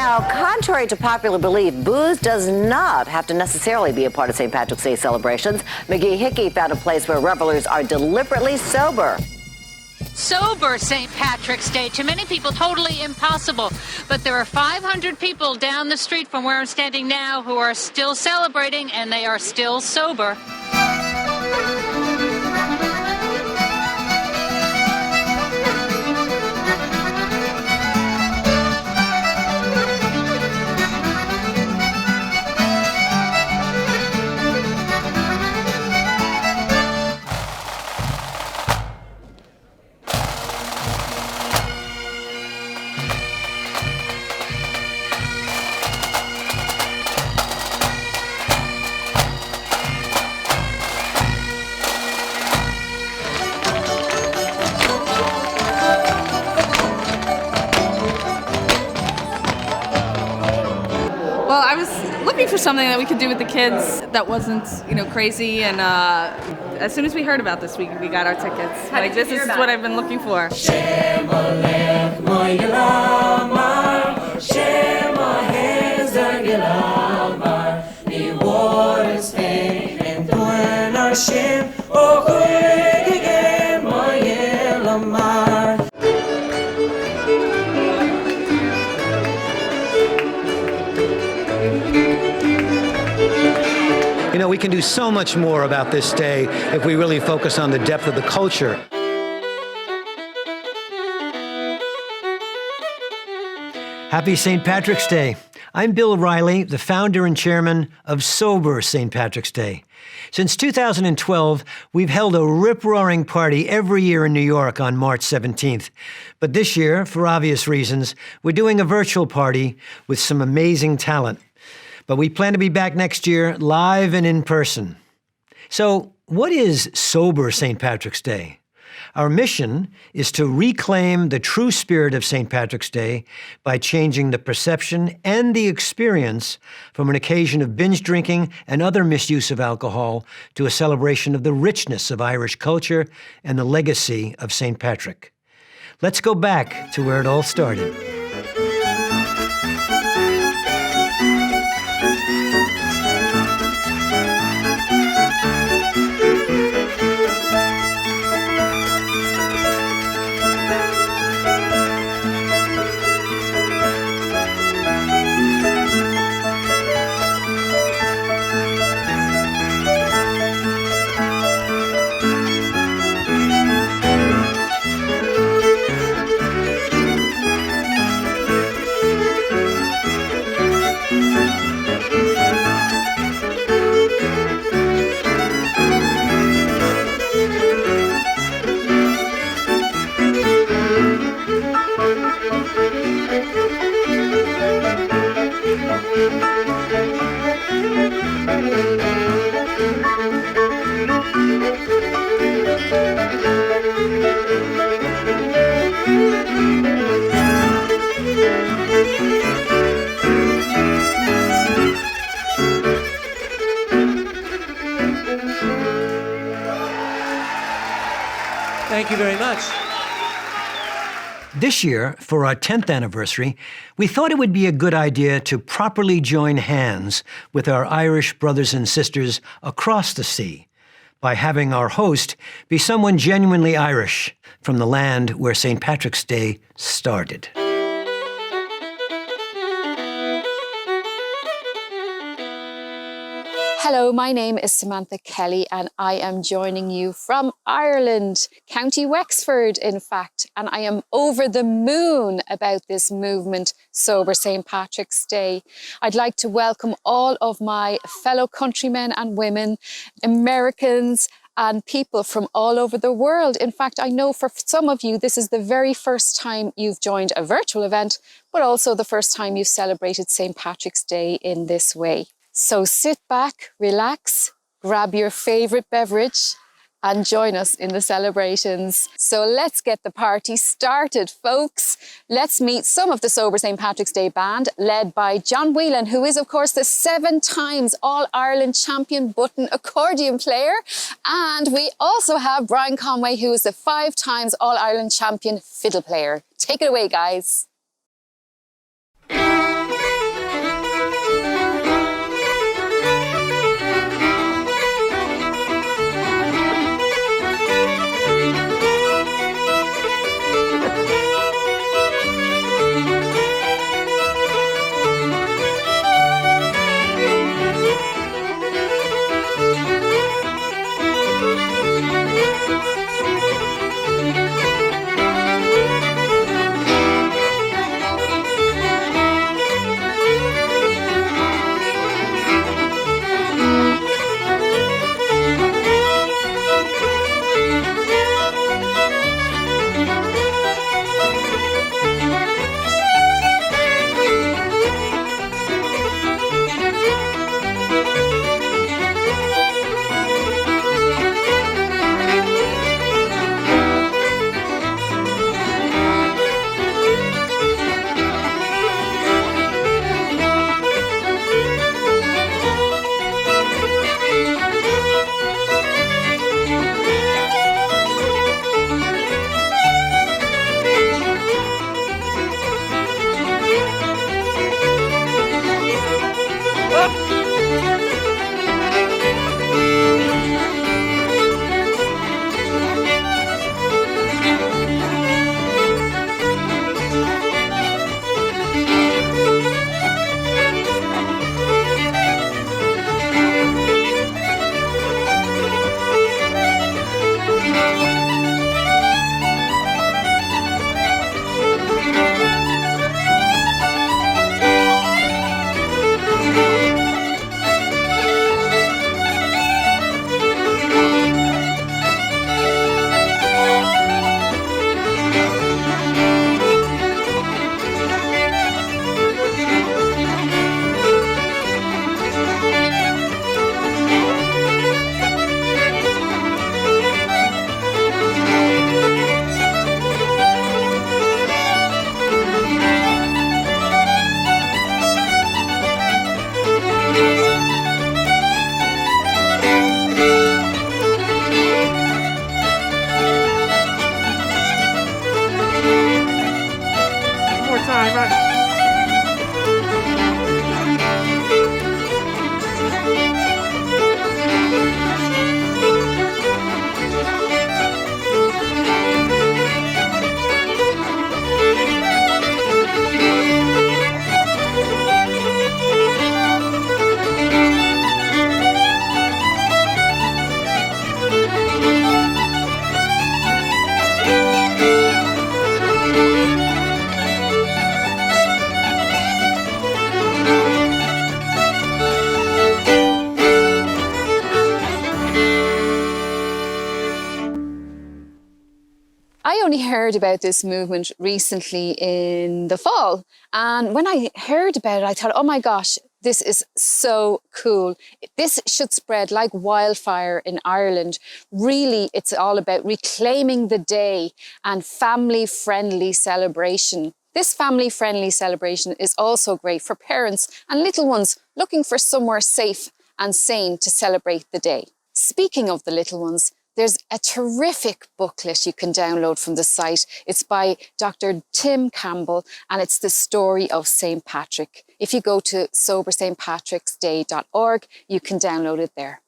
Now, contrary to popular belief, booze does not have to necessarily be a part of St. Patrick's Day celebrations. McGee Hickey found a place where revelers are deliberately sober. Sober St. Patrick's Day. To many people, totally impossible. But there are 500 people down the street from where I'm standing now who are still celebrating, and they are still sober. Well, I was looking for something that we could do with the kids that wasn't, crazy. And as soon as we heard about this, we got our tickets. Like, this is what I've been looking for. We can do so much more about this day if we really focus on the depth of the culture. Happy St. Patrick's Day. I'm Bill Riley, the founder and chairman of Sober St. Patrick's Day. Since 2012, we've held a rip-roaring party every year in New York on March 17th. But this year, for obvious reasons, we're doing a virtual party with some amazing talent. But we plan to be back next year, live and in person. So, what is Sober St. Patrick's Day? Our mission is to reclaim the true spirit of St. Patrick's Day by changing the perception and the experience from an occasion of binge drinking and other misuse of alcohol to a celebration of the richness of Irish culture and the legacy of St. Patrick. Let's go back to where it all started. Thank you very much. This year, for our 10th anniversary, we thought it would be a good idea to properly join hands with our Irish brothers and sisters across the sea by having our host be someone genuinely Irish from the land where St. Patrick's Day started. Hello, my name is Samantha Kelly and I am joining you from Ireland, County Wexford, in fact. And I am over the moon about this movement, Sober St. Patrick's Day. I'd like to welcome all of my fellow countrymen and women, Americans, and people from all over the world. In fact, I know for some of you, this is the very first time you've joined a virtual event, but also the first time you've celebrated St. Patrick's Day in this way. So sit back, relax, grab your favorite beverage and join us in the celebrations. So let's get the party started, folks. Let's meet some of the Sober St. Patrick's Day band led by John Whelan, who is of course the 7 times All-Ireland champion button accordion player. And we also have Brian Conway, who is the 5 times All-Ireland champion fiddle player. Take it away, guys. only heard about this movement recently in the fall. And when I heard about it, I thought, oh my gosh, this is so cool. This should spread like wildfire in Ireland. Really, it's all about reclaiming the day and family-friendly celebration. This family-friendly celebration is also great for parents and little ones looking for somewhere safe and sane to celebrate the day. Speaking of the little ones, there's a terrific booklet you can download from the site. It's by Dr. Tim Campbell, and it's the story of St. Patrick. If you go to soberstpatricksday.org, you can download it there.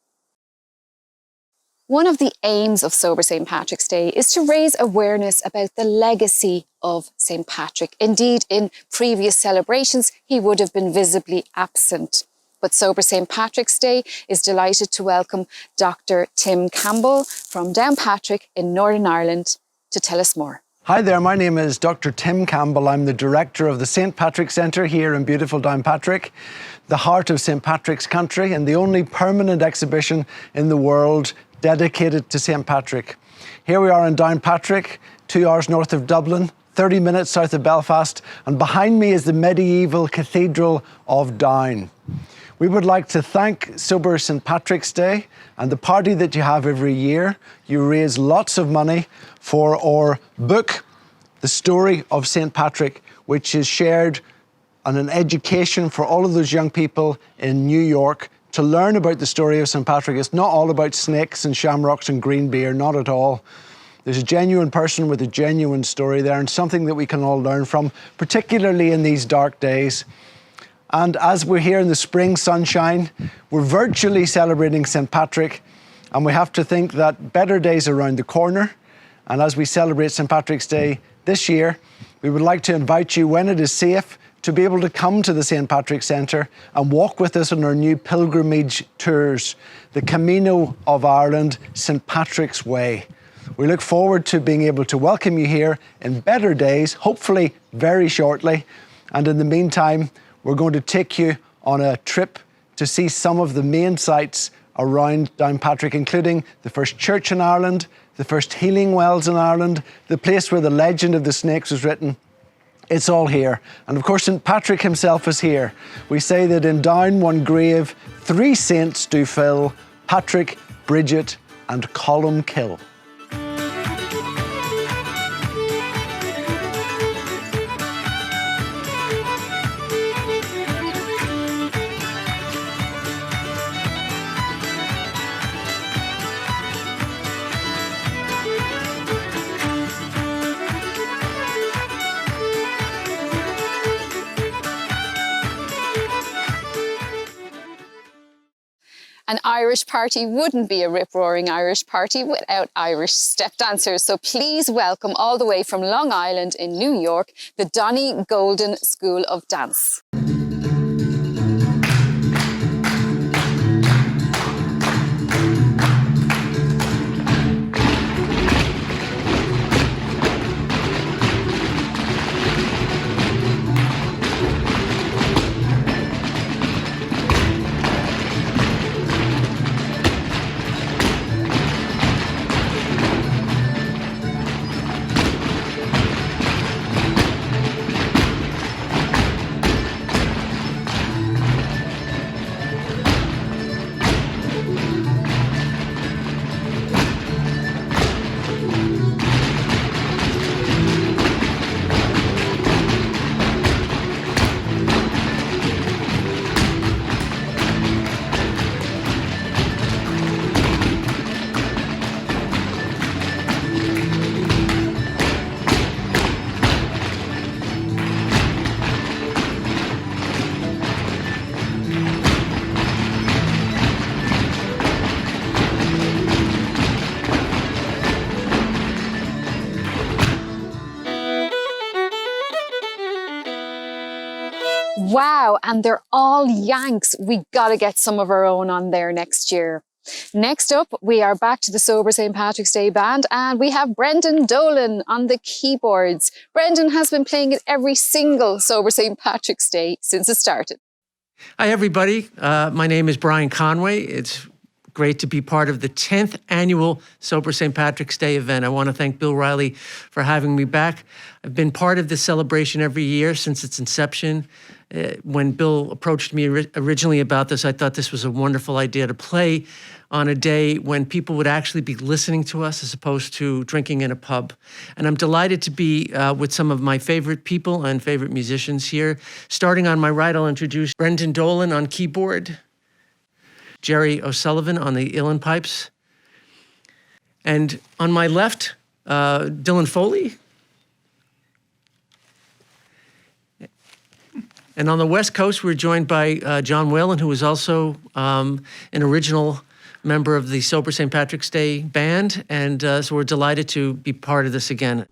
One of the aims of Sober St. Patrick's Day is to raise awareness about the legacy of St. Patrick. Indeed, in previous celebrations, he would have been visibly absent. But Sober St. Patrick's Day is delighted to welcome Dr. Tim Campbell from Downpatrick in Northern Ireland to tell us more. Hi there, my name is Dr. Tim Campbell. I'm the director of the St. Patrick Centre here in beautiful Downpatrick, the heart of St. Patrick's country and the only permanent exhibition in the world dedicated to St. Patrick. Here we are in Downpatrick, 2 hours north of Dublin, 30 minutes south of Belfast, and behind me is the medieval Cathedral of Down. We would like to thank Sober St. Patrick's Day and the party that you have every year. You raise lots of money for our book, The Story of St. Patrick, which is shared on an education for all of those young people in New York to learn about the story of St. Patrick. It's not all about snakes and shamrocks and green beer, not at all. There's a genuine person with a genuine story there and something that we can all learn from, particularly in these dark days. And as we're here in the spring sunshine, we're virtually celebrating St. Patrick, and we have to think that better days are around the corner. And as we celebrate St. Patrick's Day this year, we would like to invite you, when it is safe, to be able to come to the St. Patrick Centre and walk with us on our new pilgrimage tours, the Camino of Ireland, St. Patrick's Way. We look forward to being able to welcome you here in better days, hopefully very shortly. And in the meantime, we're going to take you on a trip to see some of the main sites around Downpatrick, including the first church in Ireland, the first healing wells in Ireland, the place where the legend of the snakes was written. It's all here. And of course, St. Patrick himself is here. We say that in Down one grave, 3 saints do fill, Patrick, Bridget and Columkill. An Irish party wouldn't be a rip-roaring Irish party without Irish step dancers. So please welcome all the way from Long Island in New York, the Donny Golden School of Dance. Wow, and they're all Yanks. We gotta get some of our own on there next year. Next up, we are back to the Sober St. Patrick's Day Band, and we have Brendan Dolan on the keyboards. Brendan has been playing at every single Sober St. Patrick's Day since it started. Hi, everybody. My name is Brian Conway. It's great to be part of the 10th annual Sober St. Patrick's Day event. I want to thank Bill Riley for having me back. I've been part of this celebration every year since its inception. When Bill approached me originally about this, I thought this was a wonderful idea to play on a day when people would actually be listening to us as opposed to drinking in a pub. And I'm delighted to be with some of my favorite people and favorite musicians here. Starting on my right, I'll introduce Brendan Dolan on keyboard, Jerry O'Sullivan on the uilleann pipes, and on my left, Dylan Foley. And on the West Coast, we're joined by John Whalen, who is also an original member of the Sober St. Patrick's Day band. And so we're delighted to be part of this again.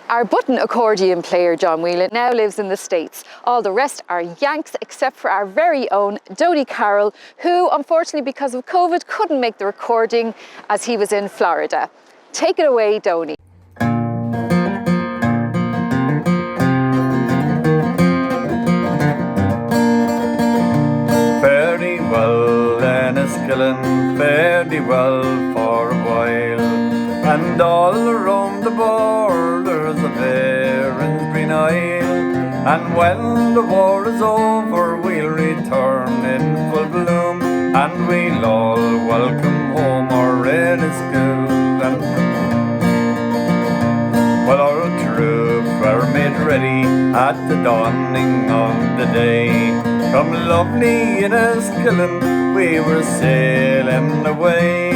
Our button accordion player, John Whelan, now lives in the States. All the rest are Yanks, except for our very own Donny Carroll, who, unfortunately, because of COVID, couldn't make the recording as he was in Florida. Take it away, Donny. Fare thee well, Enniskillen, fare thee well for a while, and all around the borders And when the war is over, we'll return in full bloom, and we'll all welcome home our Ennis Skillen. Well, our troops were made ready at the dawning of the day. From lovely Enniskillen we were sailing away.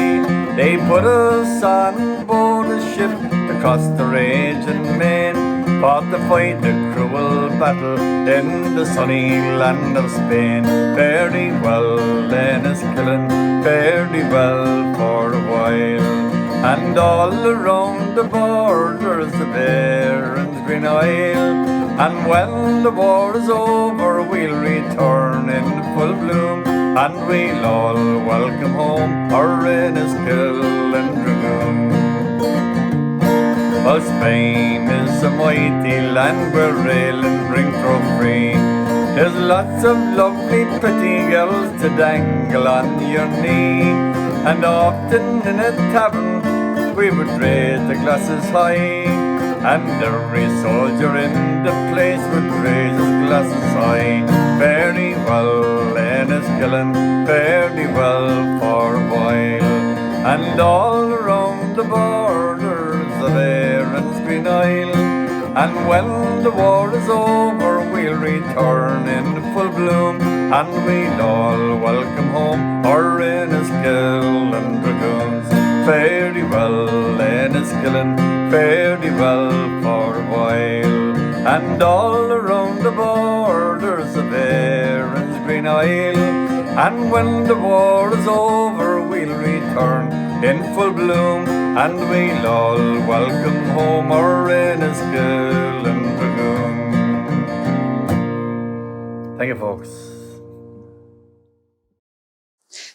They put us on board a ship to cross the raging main, fought to fight the cruel battle in the sunny land of Spain. Fairly well, Enniskillen, fairly well for a while. And all around the borders of Erin's Green Isle. And when the war is over, we'll return in full bloom, and we'll all welcome home our Enniskillen Dragoon. Well, Spain is a mighty land where railing ring throw free. There's lots of lovely pretty girls to dangle on your knee, and often in a tavern we would raise the glasses high, and every soldier in the place would raise his glasses high. Fairly well, Enniskillen, fairly well for a while. And all around the borders of Erin's Green Isle. And when the war is over, we'll return in full bloom, and we'll all welcome home our Enniskillen Dragoons. Fairly well, Enniskillen, fairly well for a while. And all around the borders of Erin's Green Isle. And when the war is over, we'll return in full bloom, and we'll all welcome home our Enniskillen Dragoon. Thank you, folks.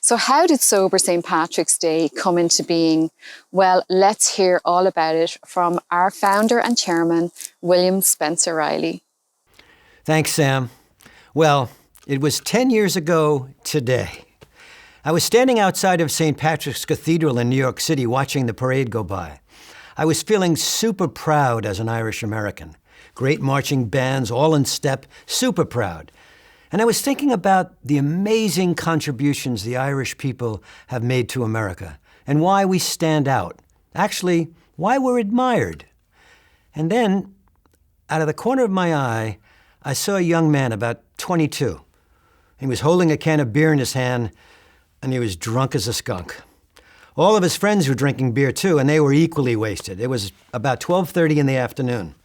So how did Sober St. Patrick's Day come into being? Well, let's hear all about it from our founder and chairman, William Spencer Riley. Thanks, Sam. Well, it was 10 years ago today. I was standing outside of St. Patrick's Cathedral in New York City watching the parade go by. I was feeling super proud as an Irish American. Great marching bands, all in step, super proud. And I was thinking about the amazing contributions the Irish people have made to America and why we stand out. Actually, why we're admired. And then, out of the corner of my eye, I saw a young man about 22. He was holding a can of beer in his hand, and he was drunk as a skunk. All of his friends were drinking beer too, and they were equally wasted. It was about 12:30 in the afternoon.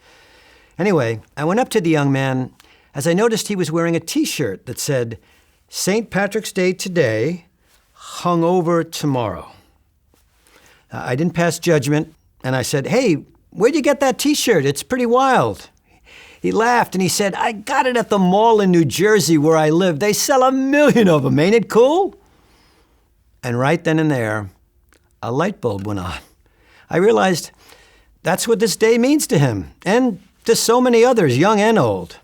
Anyway, I went up to the young man as I noticed he was wearing a T-shirt that said, "St. Patrick's Day today, hungover tomorrow." I didn't pass judgment, and I said, "Hey, where'd you get that T-shirt? It's pretty wild." He laughed and he said, "I got it at the mall in New Jersey where I live. They sell 1 million of them. Ain't it cool?" And right then and there, a light bulb went on. I realized that's what this day means to him, and to so many others, young and old.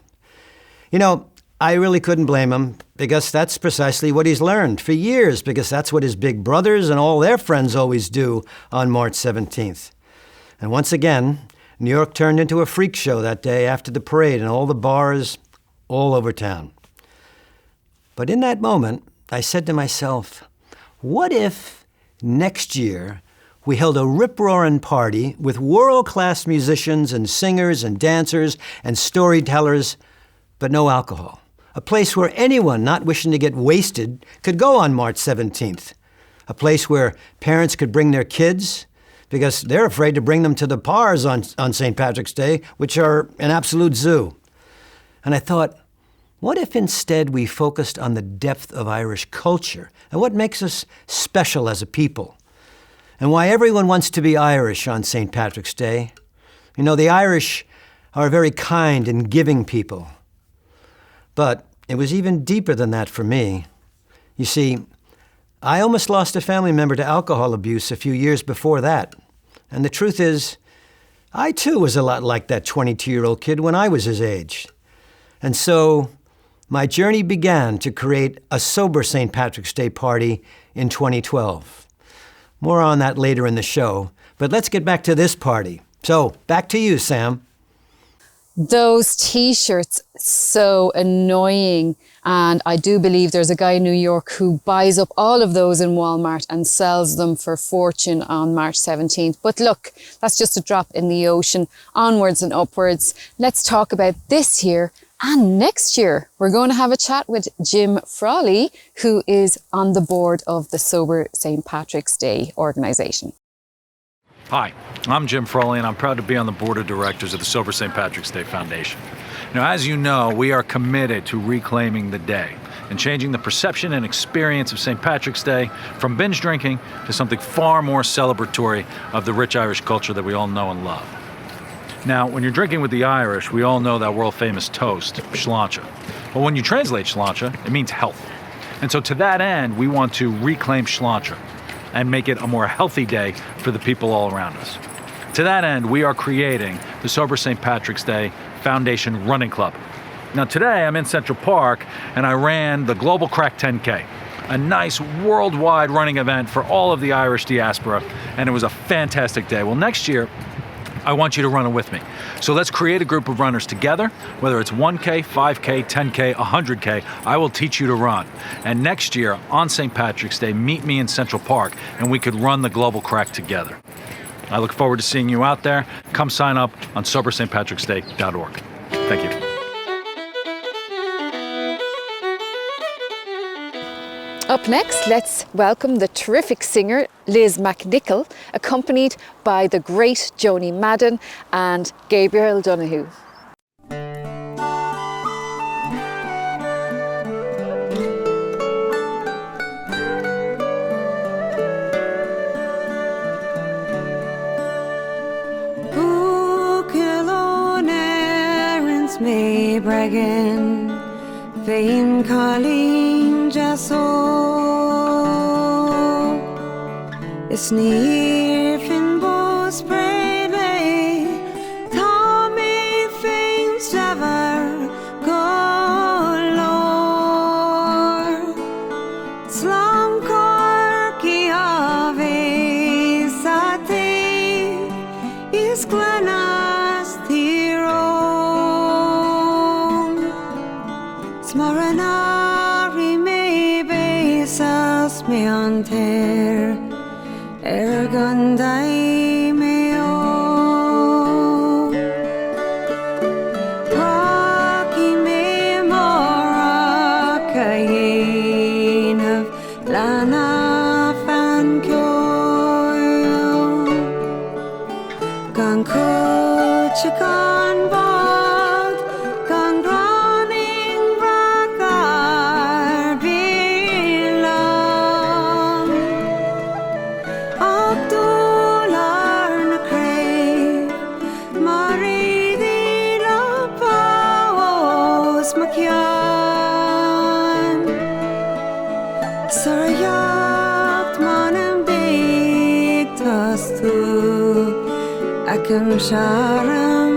You know, I really couldn't blame him, because that's precisely what he's learned for years, because that's what his big brothers and all their friends always do on March 17th. And once again, New York turned into a freak show that day after the parade and all the bars all over town. But in that moment, I said to myself, what if next year we held a rip-roaring party with world-class musicians and singers and dancers and storytellers, but no alcohol? A place where anyone not wishing to get wasted could go on March 17th. A place where parents could bring their kids because they're afraid to bring them to the bars on St. Patrick's Day, which are an absolute zoo. And I thought, what if instead we focused on the depth of Irish culture and what makes us special as a people? And why everyone wants to be Irish on St. Patrick's Day. You know, the Irish are a very kind and giving people. But it was even deeper than that for me. You see, I almost lost a family member to alcohol abuse a few years before that. And the truth is, I too was a lot like that 22-year-old kid when I was his age. And so my journey began to create a sober St. Patrick's Day party in 2012. More on that later in the show, but let's get back to this party. So, back to you, Sam. Those t-shirts, so annoying. And I do believe there's a guy in New York who buys up all of those in Walmart and sells them for fortune on March 17th. But look, that's just a drop in the ocean. Onwards and upwards. Let's talk about this year and next year. We're going to have a chat with Jim Frawley, who is on the board of the Sober St. Patrick's Day organisation. Hi, I'm Jim Frawley, and I'm proud to be on the board of directors of the Sober St. Patrick's Day Foundation. Now, as you know, we are committed to reclaiming the day and changing the perception and experience of St. Patrick's Day from binge drinking to something far more celebratory of the rich Irish culture that we all know and love. Now, when you're drinking with the Irish, we all know that world-famous toast, sláinte. But when you translate sláinte, it means health. And so to that end, we want to reclaim sláinte and make it a more healthy day for the people all around us. To that end, we are creating the Sober St. Patrick's Day Foundation Running Club. Now today I'm in Central Park and I ran the Global Crack 10K, a nice worldwide running event for all of the Irish diaspora, and it was a fantastic day. Well, next year, I want you to run it with me. So let's create a group of runners together, whether it's 1K, 5K, 10K, 100K, I will teach you to run. And next year, on St. Patrick's Day, meet me in Central Park and we could run the Global Crack together. I look forward to seeing you out there. Come sign up on SoberStPatrick'sDay.org. Thank you. Up next, let's welcome the terrific singer Liz McNichol, accompanied by the great Joni Madden and Gabriel Donoghue. Me bragging, Fain calling just so. It's near Finbo's brave, Tommy Fain's ever go Lord. Slum Corky of a Sati is Glenas Tiro. Smaranari me besas me anter ergandai meo Rocky me mora kayin of lana fan kyo gan chikan bog gan running rakar belong Abdullah na crave Mari di la paos makyan Sarayat manam big tastu Akan sharam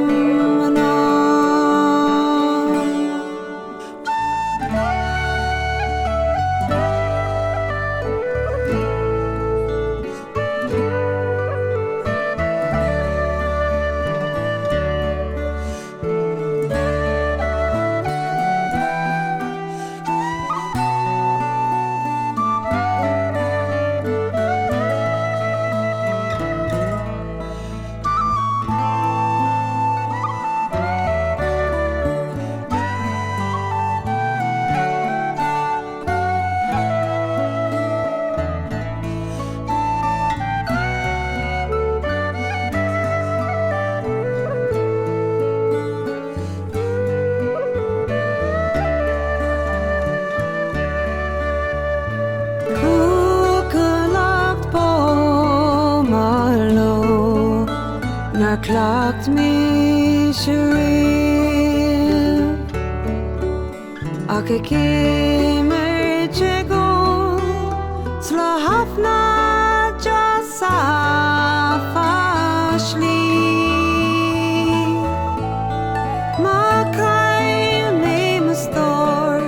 Clocked me shrill Ake kimer chego Slahafna jasafashli Makai me mustor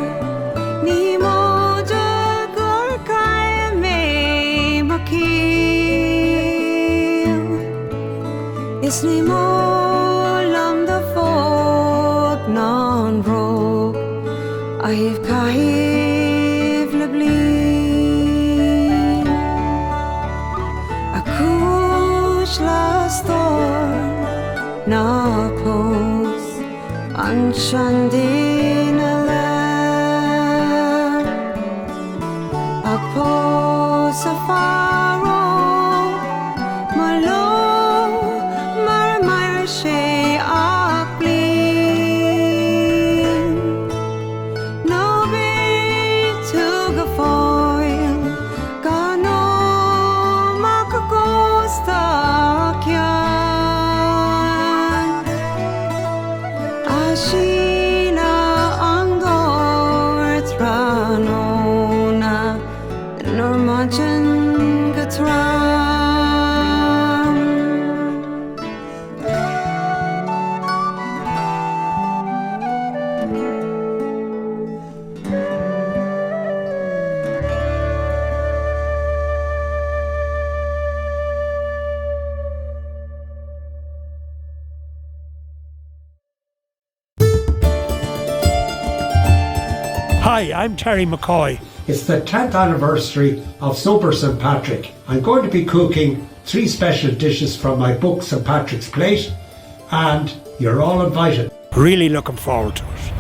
Ni moja gorkai me makil Isni mo lam da fo Kahif kahif leblin Akush lastor Na pos Anchandin alam Apos afaro Malo Marmar she akblin No be to go foil Gano makakosta kyan Ashina angor tranona Normajan gatram Hi, I'm Terry McCoy. It's the 10th anniversary of Sober St. Patrick. I'm going to be cooking 3 special dishes from my book St. Patrick's Plate, and you're all invited. Really looking forward to it.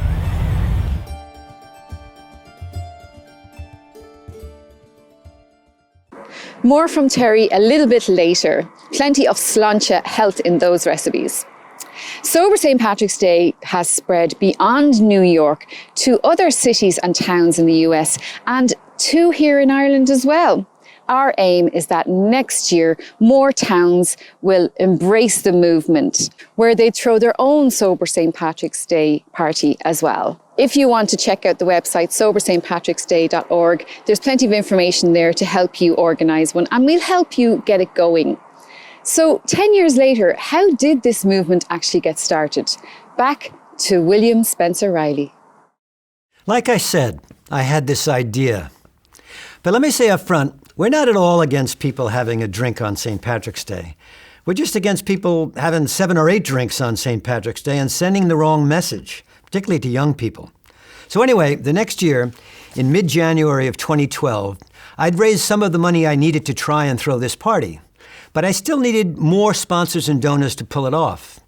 More from Terry a little bit later. Plenty of sláinte health in those recipes. Sober St. Patrick's Day has spread beyond New York to other cities and towns in the US and 2 here in Ireland as well. Our aim is that next year more towns will embrace the movement where they throw their own Sober St. Patrick's Day party as well. If you want to check out the website soberstpatricksday.org, there's plenty of information there to help you organise one, and we'll help you get it going. So 10 years later, how did this movement actually get started? Back to William Spencer Riley. Like I said, I had this idea. But let me say up front, we're not at all against people having a drink on St. Patrick's Day. We're just against people having 7 or 8 drinks on St. Patrick's Day and sending the wrong message, particularly to young people. So anyway, the next year, in mid-January of 2012, I'd raised some of the money I needed to try and throw this party. But I still needed more sponsors and donors to pull it off.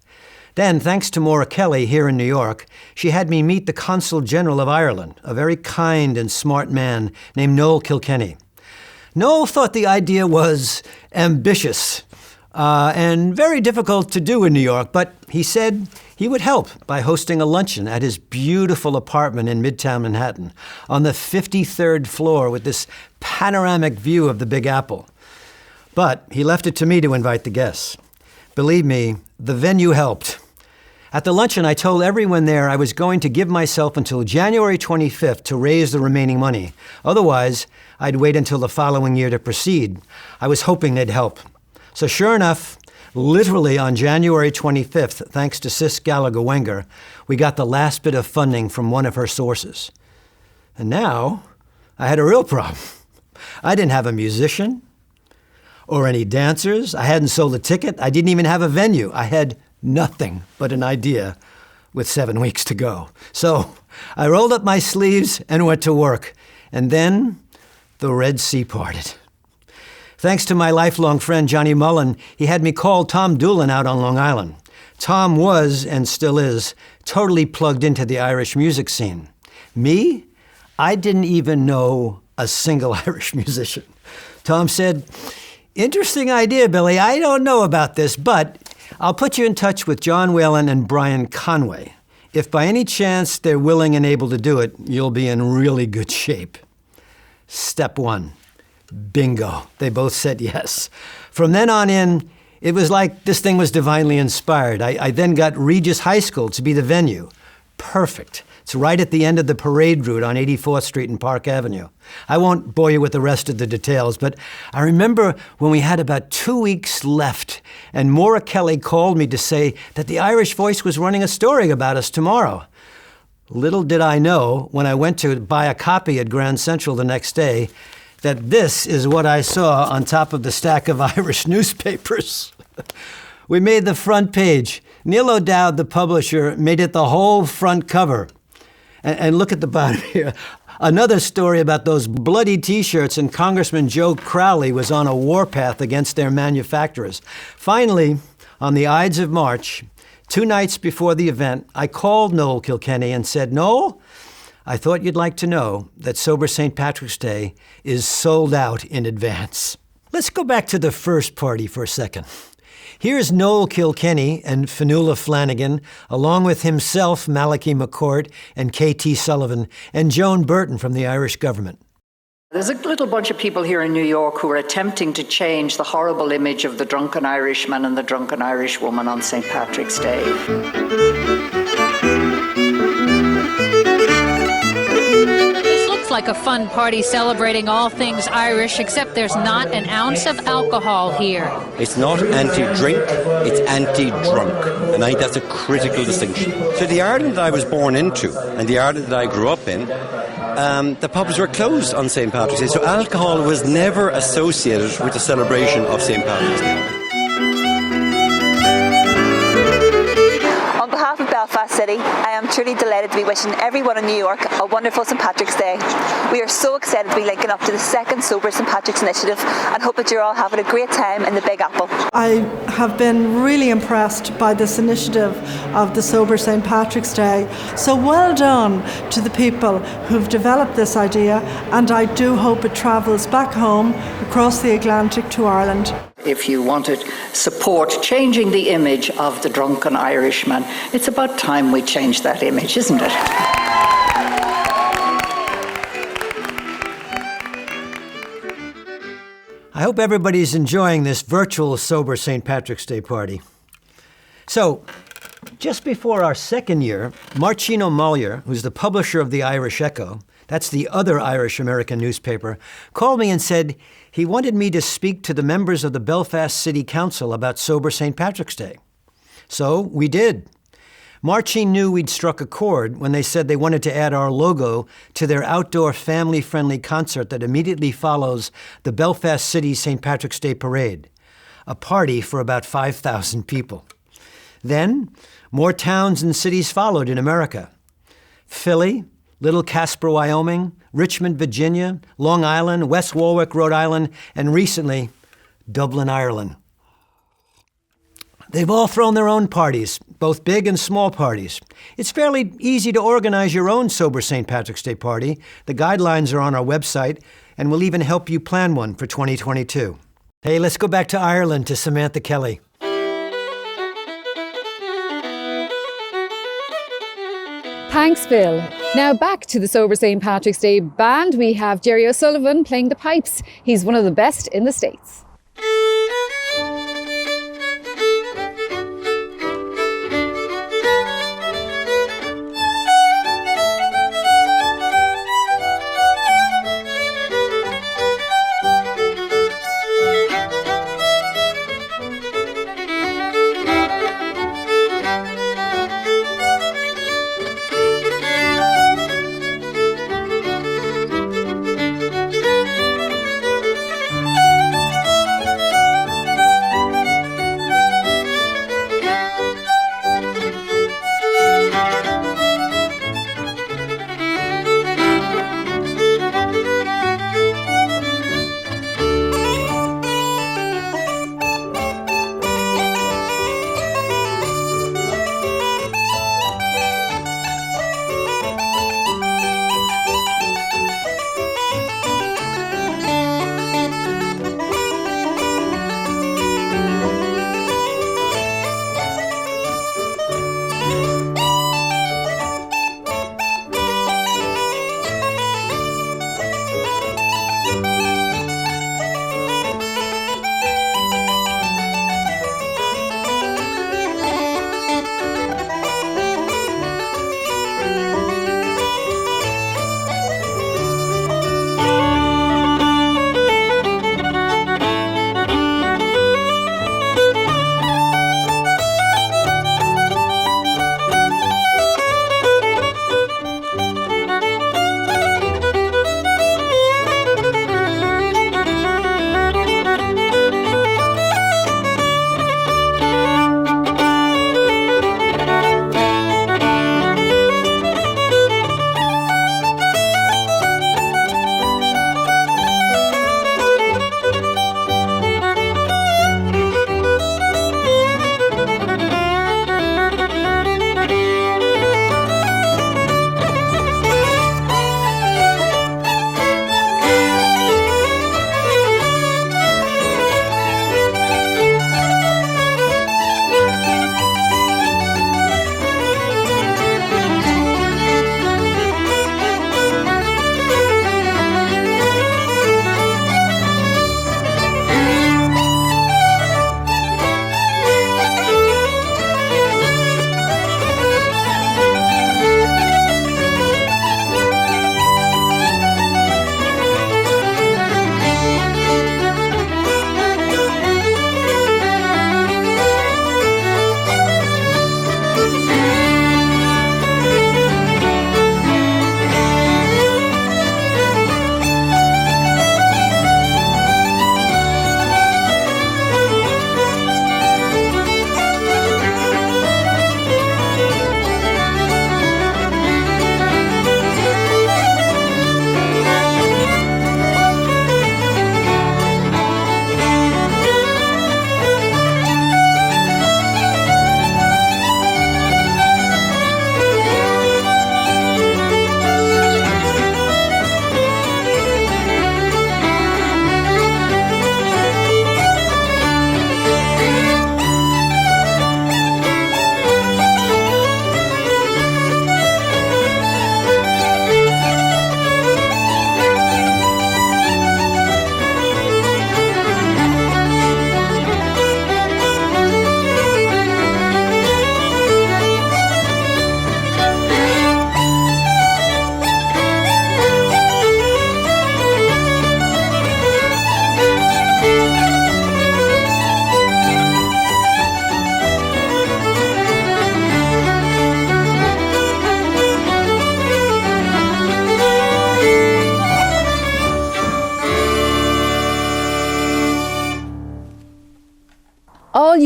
Then, thanks to Maura Kelly here in New York, she had me meet the Consul General of Ireland, a very kind and smart man named Noel Kilkenny. Noel thought the idea was ambitious and very difficult to do in New York, but he said he would help by hosting a luncheon at his beautiful apartment in Midtown Manhattan on the 53rd floor with this panoramic view of the Big Apple. But he left it to me to invite the guests. Believe me, the venue helped. At the luncheon, I told everyone there I was going to give myself until January 25th to raise the remaining money. Otherwise, I'd wait until the following year to proceed. I was hoping they'd help. So sure enough, literally on January 25th, thanks to Sis Gallagher Wenger, we got the last bit of funding from one of her sources. And now, I had a real problem. I didn't have a musician or any dancers. I hadn't sold a ticket. I didn't even have a venue. I had nothing but an idea with 7 weeks to go. So I rolled up my sleeves and went to work. And then the Red Sea parted. Thanks to my lifelong friend Johnny Mullen, he had me call Tom Doolan out on Long Island. Tom was, and still is, totally plugged into the Irish music scene. Me? I didn't even know a single Irish musician. Tom said, "Interesting idea, Billy. I don't know about this, but I'll put you in touch with John Whalen and Brian Conway. If by any chance they're willing and able to do it, you'll be in really good shape." Step 1. Bingo. They both said yes. From then on in, it was like this thing was divinely inspired. I then got Regis High School to be the venue. Perfect. It's right at the end of the parade route on 84th Street and Park Avenue. I won't bore you with the rest of the details, but I remember when we had about 2 weeks left and Maura Kelly called me to say that the Irish Voice was running a story about us tomorrow. Little did I know, when I went to buy a copy at Grand Central the next day, that this is what I saw on top of the stack of Irish newspapers. We made the front page. Neil O'Dowd, the publisher, made it the whole front cover. And look at the bottom here. Another story about those bloody T-shirts, and Congressman Joe Crowley was on a warpath against their manufacturers. Finally, on the Ides of March, 2 nights before the event, I called Noel Kilkenny and said, Noel, I thought you'd like to know that Sober St. Patrick's Day is sold out in advance. Let's go back to the first party for a second. Here's Noel Kilkenny and Fionnuala Flanagan, along with himself, Malachy McCourt, and K.T. Sullivan, and Joan Burton from the Irish government. There's a little bunch of people here in New York who are attempting to change the horrible image of the drunken Irishman and the drunken Irishwoman on St. Patrick's Day. This looks like a fun party celebrating all things Irish, except there's not an ounce of alcohol here. It's not anti-drink, it's anti-drunk. And I think that's a critical distinction. So the Ireland that I was born into and the Ireland that I grew up in, the pubs were closed on St. Patrick's Day. So alcohol was never associated with the celebration of St. Patrick's Day. On behalf of Belfast City, I am truly delighted to be wishing everyone in New York a wonderful St. Patrick's Day. We are so excited to be linking up to the second Sober St. Patrick's Initiative and hope that you're all having a great time in the Big Apple. I have been really impressed by this initiative of the Sober St. Patrick's Day. So well done to the people who've developed this idea, and I do hope it travels back home across the Atlantic to Ireland. If you want to support changing the image of the drunken Irishman, it's about time we change that image, isn't it? I hope everybody's enjoying this virtual Sober St. Patrick's Day party. So, just before our second year, Marcino Mollier, who's the publisher of the Irish Echo, that's the other Irish-American newspaper, called me and said he wanted me to speak to the members of the Belfast City Council about Sober St. Patrick's Day. So we did. Marcin knew we'd struck a chord when they said they wanted to add our logo to their outdoor family-friendly concert that immediately follows the Belfast City St. Patrick's Day Parade, a party for about 5,000 people. Then, more towns and cities followed in America. Philly, Little Casper, Wyoming, Richmond, Virginia, Long Island, West Warwick, Rhode Island, and recently, Dublin, Ireland. They've all thrown their own parties, both big and small parties. It's fairly easy to organize your own Sober St. Patrick's Day party. The guidelines are on our website, and we'll even help you plan one for 2022. Hey, let's go back to Ireland to Samantha Kelly. Thanks, Phil. Now back to the Sober St. Patrick's Day band. We have Jerry O'Sullivan playing the pipes. He's one of the best in the States.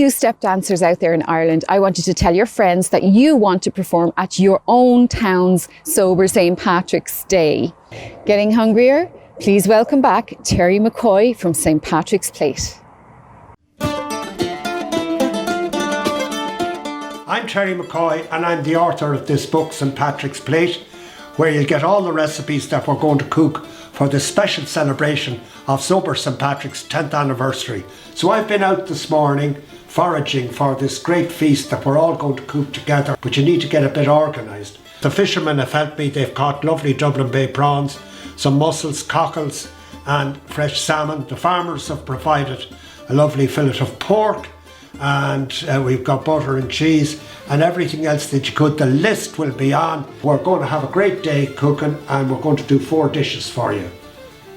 you step dancers out there in Ireland, I want you to tell your friends that you want to perform at your own town's sober St. Patrick's Day. Getting hungrier? Please welcome back Terry McCoy from St. Patrick's Plate. I'm Terry McCoy and I'm the author of this book, St. Patrick's Plate, where you'll get all the recipes that we're going to cook for the special celebration of Sober St. Patrick's 10th anniversary. So I've been out this morning foraging for this great feast that we're all going to cook together, but you need to get a bit organised. The fishermen have helped me. They've caught lovely Dublin Bay prawns, some mussels, cockles and fresh salmon. The farmers have provided a lovely fillet of pork, and we've got butter and cheese and everything else that you could. The list will be on. We're going to have a great day cooking and we're going to do 4 dishes for you.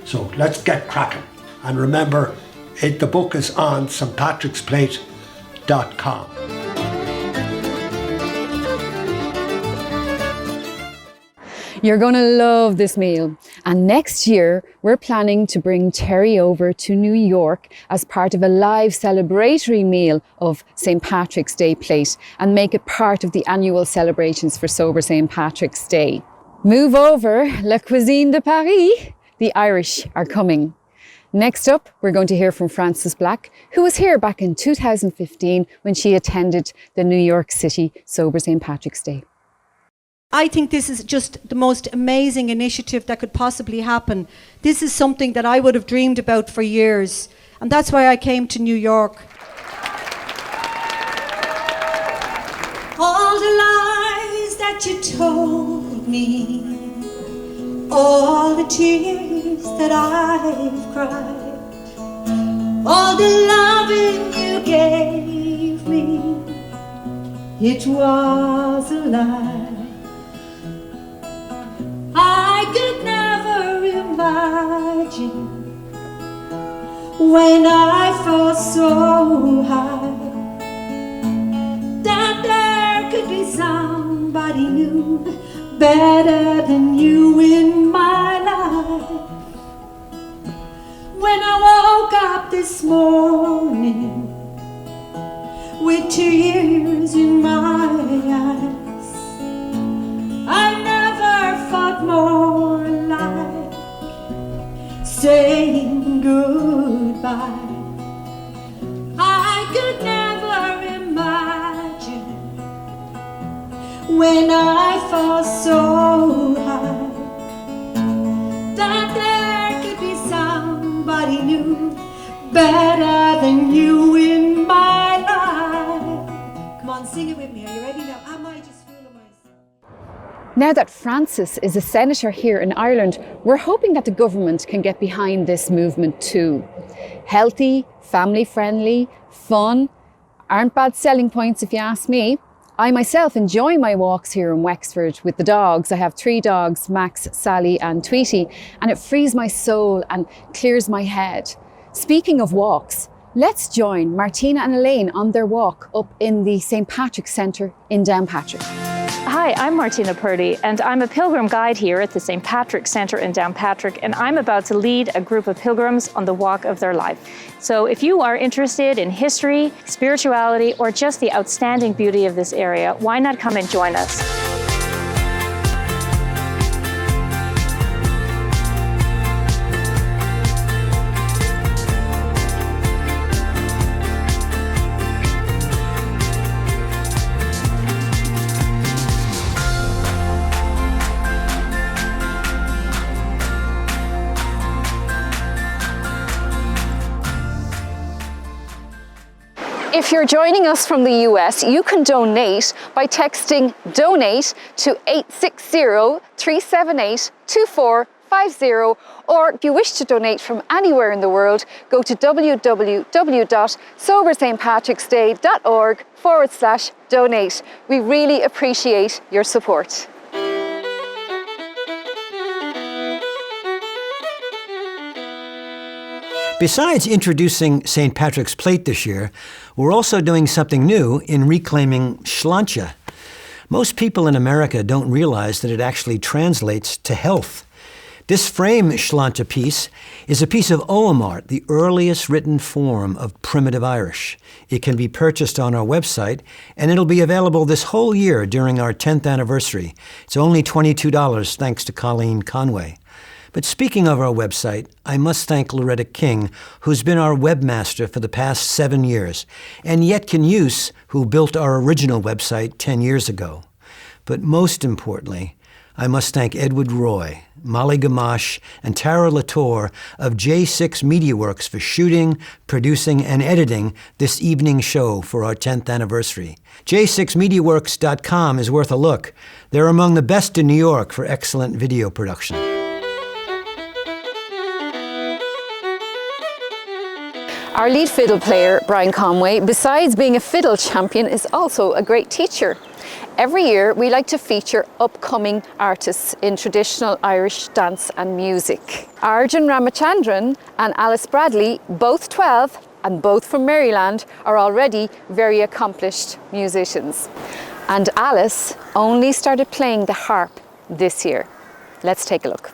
So let's get cracking. And remember, the book is on stpatricksplate.com. You're going to love this meal. And next year, we're planning to bring Terry over to New York as part of a live celebratory meal of St. Patrick's Day Plate and make it part of the annual celebrations for Sober St. Patrick's Day. Move over, La Cuisine de Paris. The Irish are coming. Next up, we're going to hear from Frances Black, who was here back in 2015 when she attended the New York City Sober St. Patrick's Day. I think this is just the most amazing initiative that could possibly happen. This is something that I would have dreamed about for years, and that's why I came to New York. All the lies that you told me, all the tears that I've cried, all the loving you gave me, it was a lie. I could never imagine when I fell so high that there could be somebody new, better than you in my life. When I woke up this morning with tears in my eyes, I never felt more like saying goodbye. I could never imagine when I fall so high that there could be somebody new, better than you in my life. Come on, sing it with me. Are you ready now? Am I just fooling myself? Now that Frances is a senator here in Ireland, we're hoping that the government can get behind this movement too. Healthy, family-friendly, fun, aren't bad selling points if you ask me. I myself enjoy my walks here in Wexford with the dogs. I have 3 dogs, Max, Sally and Tweety, and it frees my soul and clears my head. Speaking of walks, let's join Martina and Elaine on their walk up in the St. Patrick's Centre in Downpatrick. Hi, I'm Martina Purdy, and I'm a pilgrim guide here at the St. Patrick's Centre in Downpatrick, and I'm about to lead a group of pilgrims on the walk of their life. So if you are interested in history, spirituality, or just the outstanding beauty of this area, why not come and join us? If you're joining us from the US, you can donate by texting DONATE to 860-378-2450, or if you wish to donate from anywhere in the world, go to www.soberstpatricksday.org/donate. We really appreciate your support. Besides introducing St. Patrick's Plate this year, we're also doing something new in reclaiming sláinte. Most people in America don't realize that it actually translates to health. This frame Sláinte piece is a piece of Ogham art, the earliest written form of primitive Irish. It can be purchased on our website, and it'll be available this whole year during our 10th anniversary. It's only $22 thanks to Colleen Conway. But speaking of our website, I must thank Loretta King, who's been our webmaster for the past 7 years, and Yetkin Hughes, who built our original website 10 years ago. But most importantly, I must thank Edward Roy, Molly Gamache, and Tara Latour of J6 MediaWorks for shooting, producing, and editing this evening's show for our 10th anniversary. J6mediaworks.com is worth a look. They're among the best in New York for excellent video production. Our lead fiddle player, Brian Conway, besides being a fiddle champion, is also a great teacher. Every year, we like to feature upcoming artists in traditional Irish dance and music. Arjun Ramachandran and Alice Bradley, both 12 and both from Maryland, are already very accomplished musicians. And Alice only started playing the harp this year. Let's take a look.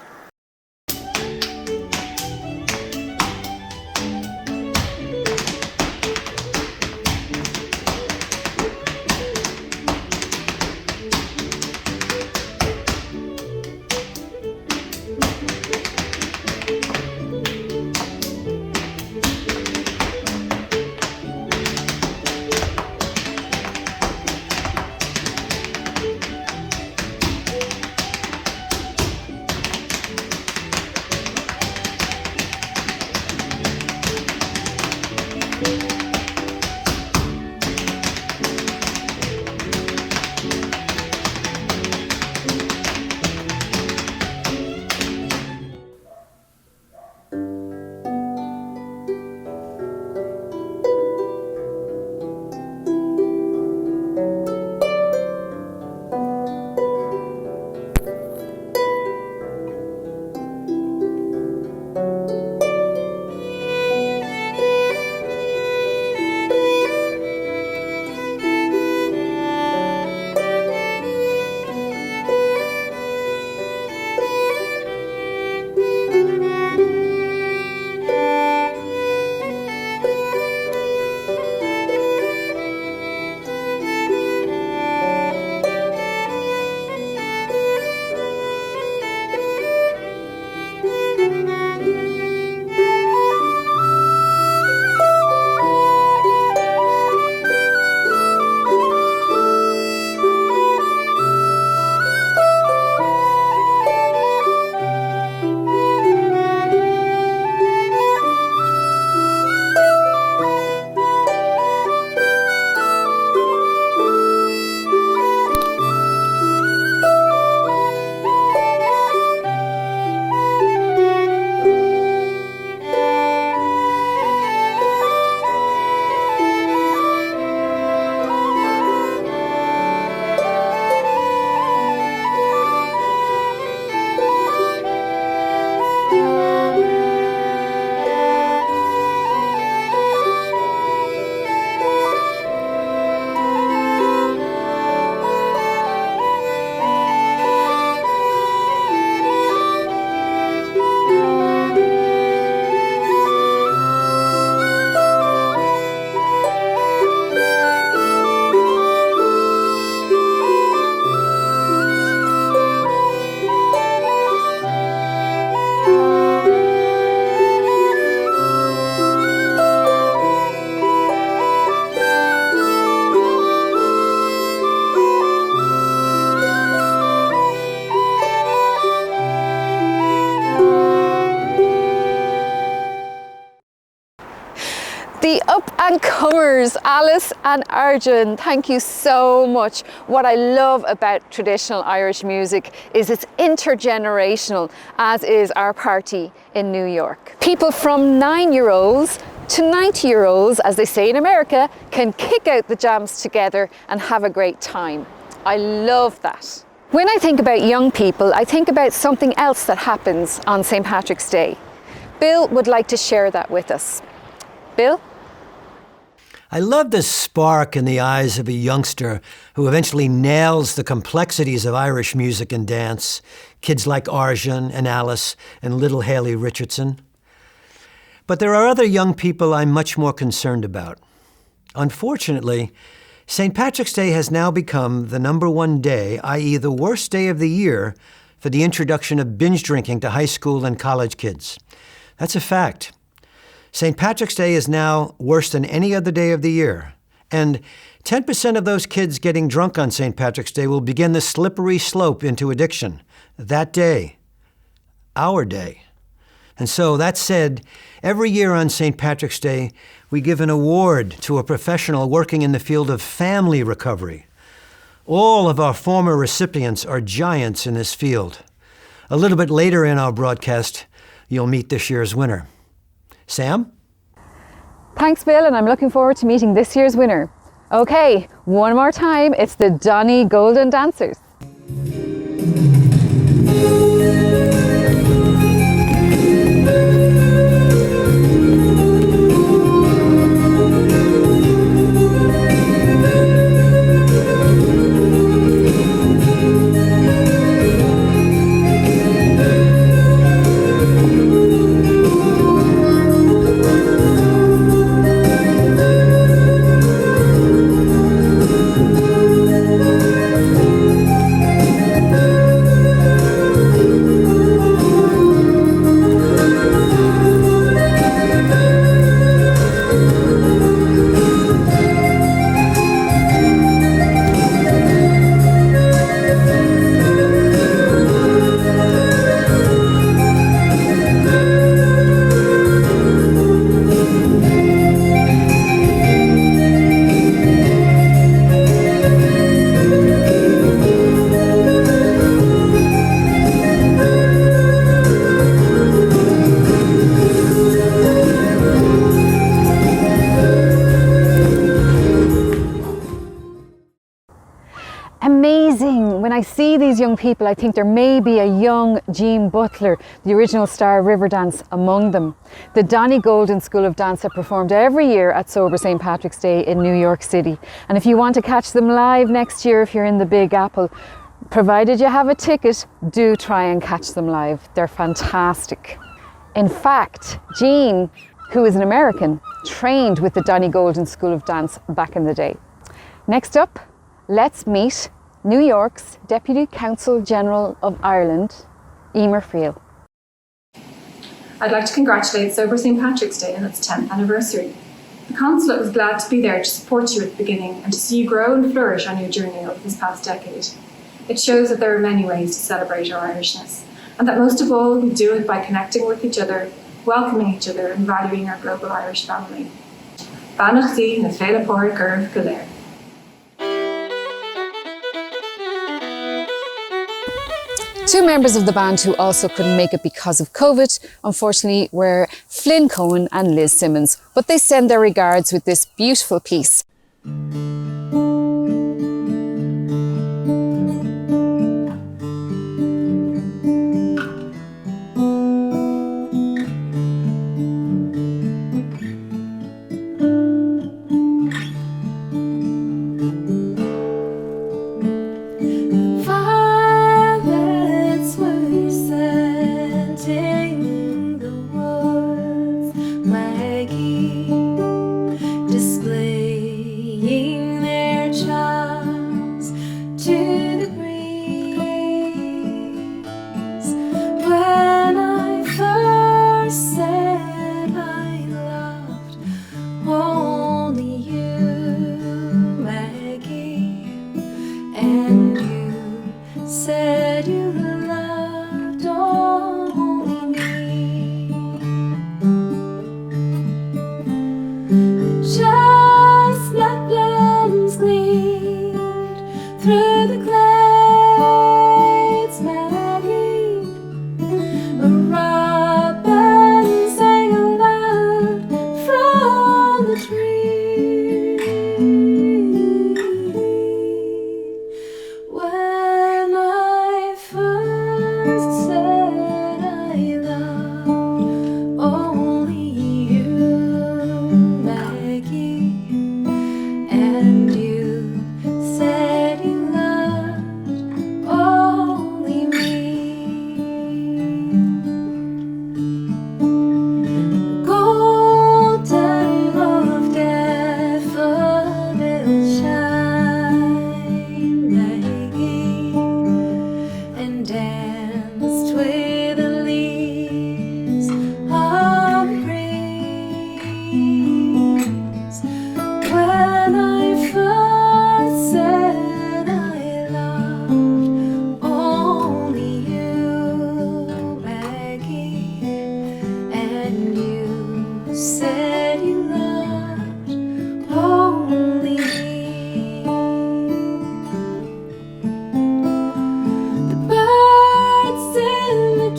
The up-and-comers, Alice and Arjun, thank you so much. What I love about traditional Irish music is it's intergenerational, as is our party in New York. People from 9-year-olds to 90-year-olds, as they say in America, can kick out the jams together and have a great time. I love that. When I think about young people, I think about something else that happens on St. Patrick's Day. Bill would like to share that with us. Bill? I love the spark in the eyes of a youngster who eventually nails the complexities of Irish music and dance, kids like Arjun and Alice and little Haley Richardson. But there are other young people I'm much more concerned about. Unfortunately, St. Patrick's Day has now become the #1 day, i.e. the worst day of the year, for the introduction of binge drinking to high school and college kids. That's a fact. St. Patrick's Day is now worse than any other day of the year. And 10% of those kids getting drunk on St. Patrick's Day will begin the slippery slope into addiction. That day. Our day. And so, that said, every year on St. Patrick's Day, we give an award to a professional working in the field of family recovery. All of our former recipients are giants in this field. A little bit later in our broadcast, you'll meet this year's winner. Sam? Thanks, Bill, and I'm looking forward to meeting this year's winner. Okay, one more time, it's the Donny Golden Dancers. Amazing! When I see these young people, I think there may be a young Jean Butler, the original star of Riverdance, among them. The Donny Golden School of Dance are performed every year at Sober St. Patrick's Day in New York City. And if you want to catch them live next year, if you're in the Big Apple, provided you have a ticket, do try and catch them live. They're fantastic. In fact, Jean, who is an American, trained with the Donny Golden School of Dance back in the day. Next up, let's meet New York's Deputy Consul General of Ireland, Emer Friel. I'd like to congratulate Sober St. Patrick's Day on its 10th anniversary. The Consulate was glad to be there to support you at the beginning and to see you grow and flourish on your journey over this past decade. It shows that there are many ways to celebrate our Irishness, and that most of all, we do it by connecting with each other, welcoming each other and valuing our global Irish family. Banachtaí na féile póir gurb go léir. Two members of the band who also couldn't make it because of COVID, unfortunately, were Flynn Cohen and Liz Simmons, but they send their regards with this beautiful piece.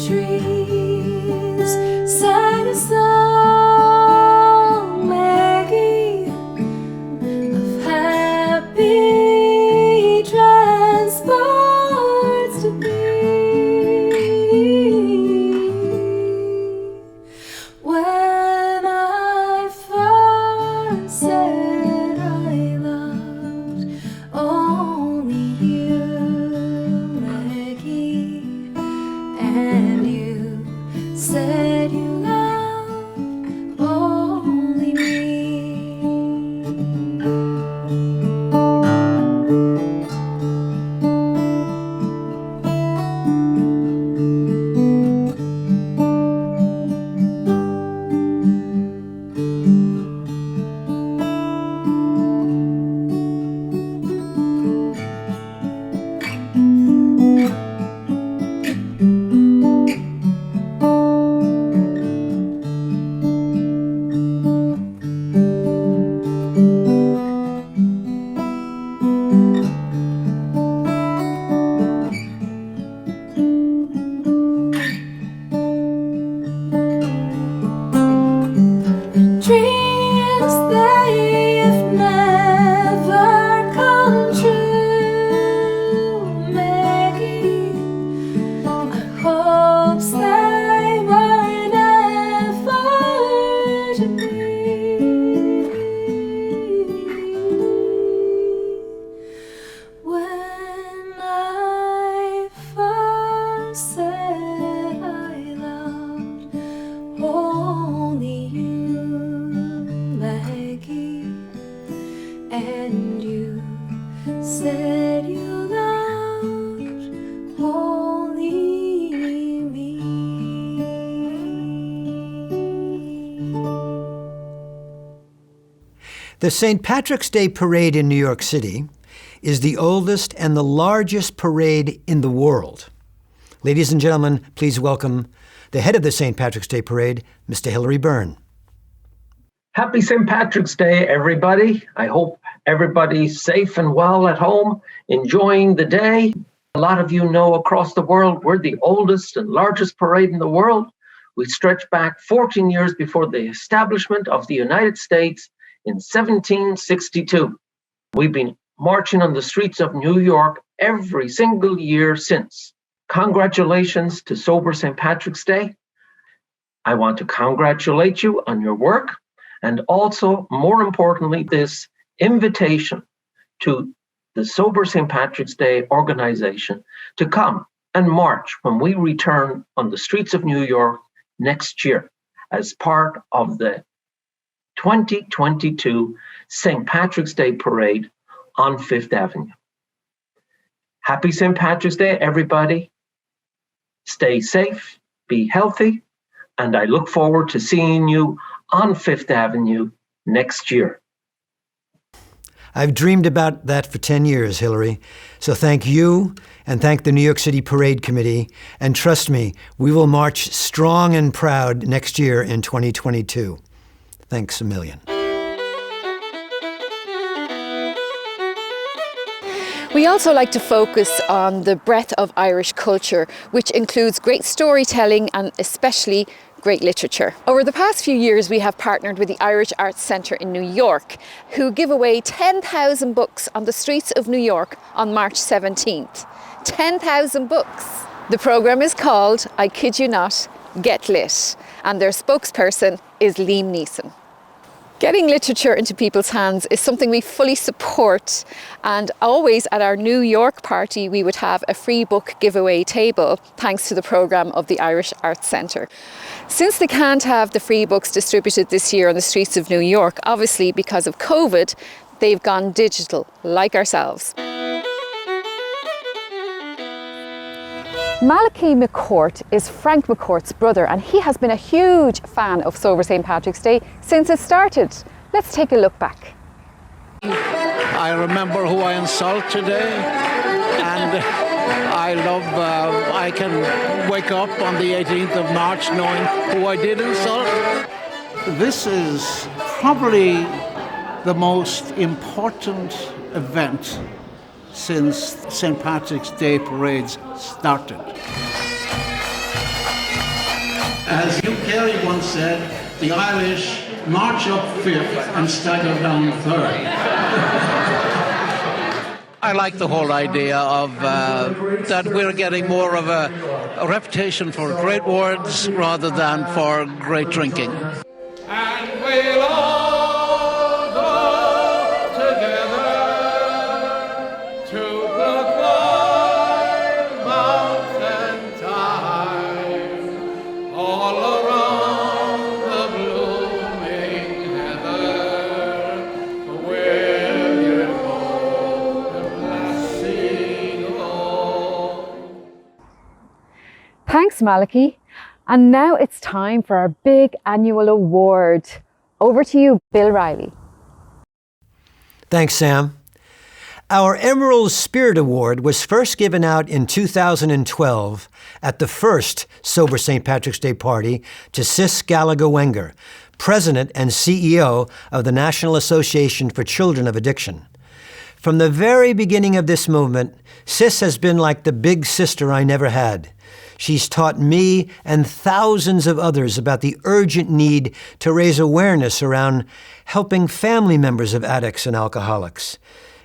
trees sang a song, Maggie, of happy transports to be. When I first said I loved only you, Maggie, and you said you loved only me. Dreams they've never come true, Maggie. Hopes they were never to be. When I first said I loved only you, Maggie, and you said you loved only me. The St. Patrick's Day Parade in New York City is the oldest and the largest parade in the world. Ladies and gentlemen, please welcome the head of the St. Patrick's Day Parade, Mr. Hilary Byrne. Happy St. Patrick's Day, everybody. I hope everybody's safe and well at home, enjoying the day. A lot of you know across the world, we're the oldest and largest parade in the world. We stretch back 14 years before the establishment of the United States in 1762. We've been marching on the streets of New York every single year since. Congratulations to Sober St. Patrick's Day. I want to congratulate you on your work, and also, more importantly, this invitation to the Sober St. Patrick's Day organization to come and march when we return on the streets of New York next year as part of the 2022 St. Patrick's Day Parade on Fifth Avenue. Happy St. Patrick's Day, everybody. Stay safe, be healthy, and I look forward to seeing you on Fifth Avenue next year. I've dreamed about that for 10 years, Hilary. So thank you and thank the New York City Parade Committee. And trust me, we will march strong and proud next year in 2022. Thanks a million. We also like to focus on the breadth of Irish culture, which includes great storytelling and especially great literature. Over the past few years, we have partnered with the Irish Arts Centre in New York, who give away 10,000 books on the streets of New York on March 17th. 10,000 books. The programme is called, I kid you not, Get Lit, and their spokesperson is Liam Neeson. Getting literature into people's hands is something we fully support, and always at our New York party we would have a free book giveaway table thanks to the programme of the Irish Arts Centre. Since they can't have the free books distributed this year on the streets of New York, obviously because of COVID, they've gone digital, like ourselves. Malachi McCourt is Frank McCourt's brother, and he has been a huge fan of Sober St. Patrick's Day since it started. Let's take a look back. I remember who I insult today, and I love, I can wake up on the 18th of March knowing who I did insult. This is probably the most important event since St. Patrick's Day parades started. As Hugh Carey once said, the Irish march up fifth and stagger down third. I like the whole idea of that we're getting more of a reputation for great words rather than for great drinking. And we'll all go together to proclaim mountain time all around the blooming heather. Where you go, the blessing go. Thanks, Malachy. And now it's time for our big annual award. Over to you, Bill Riley. Thanks, Sam. Our Emerald Spirit Award was first given out in 2012 at the first Sober St. Patrick's Day party to Sis Gallagher Wenger, President and CEO of the National Association for Children of Addiction. From the very beginning of this movement, Sis has been like the big sister I never had. She's taught me and thousands of others about the urgent need to raise awareness around helping family members of addicts and alcoholics.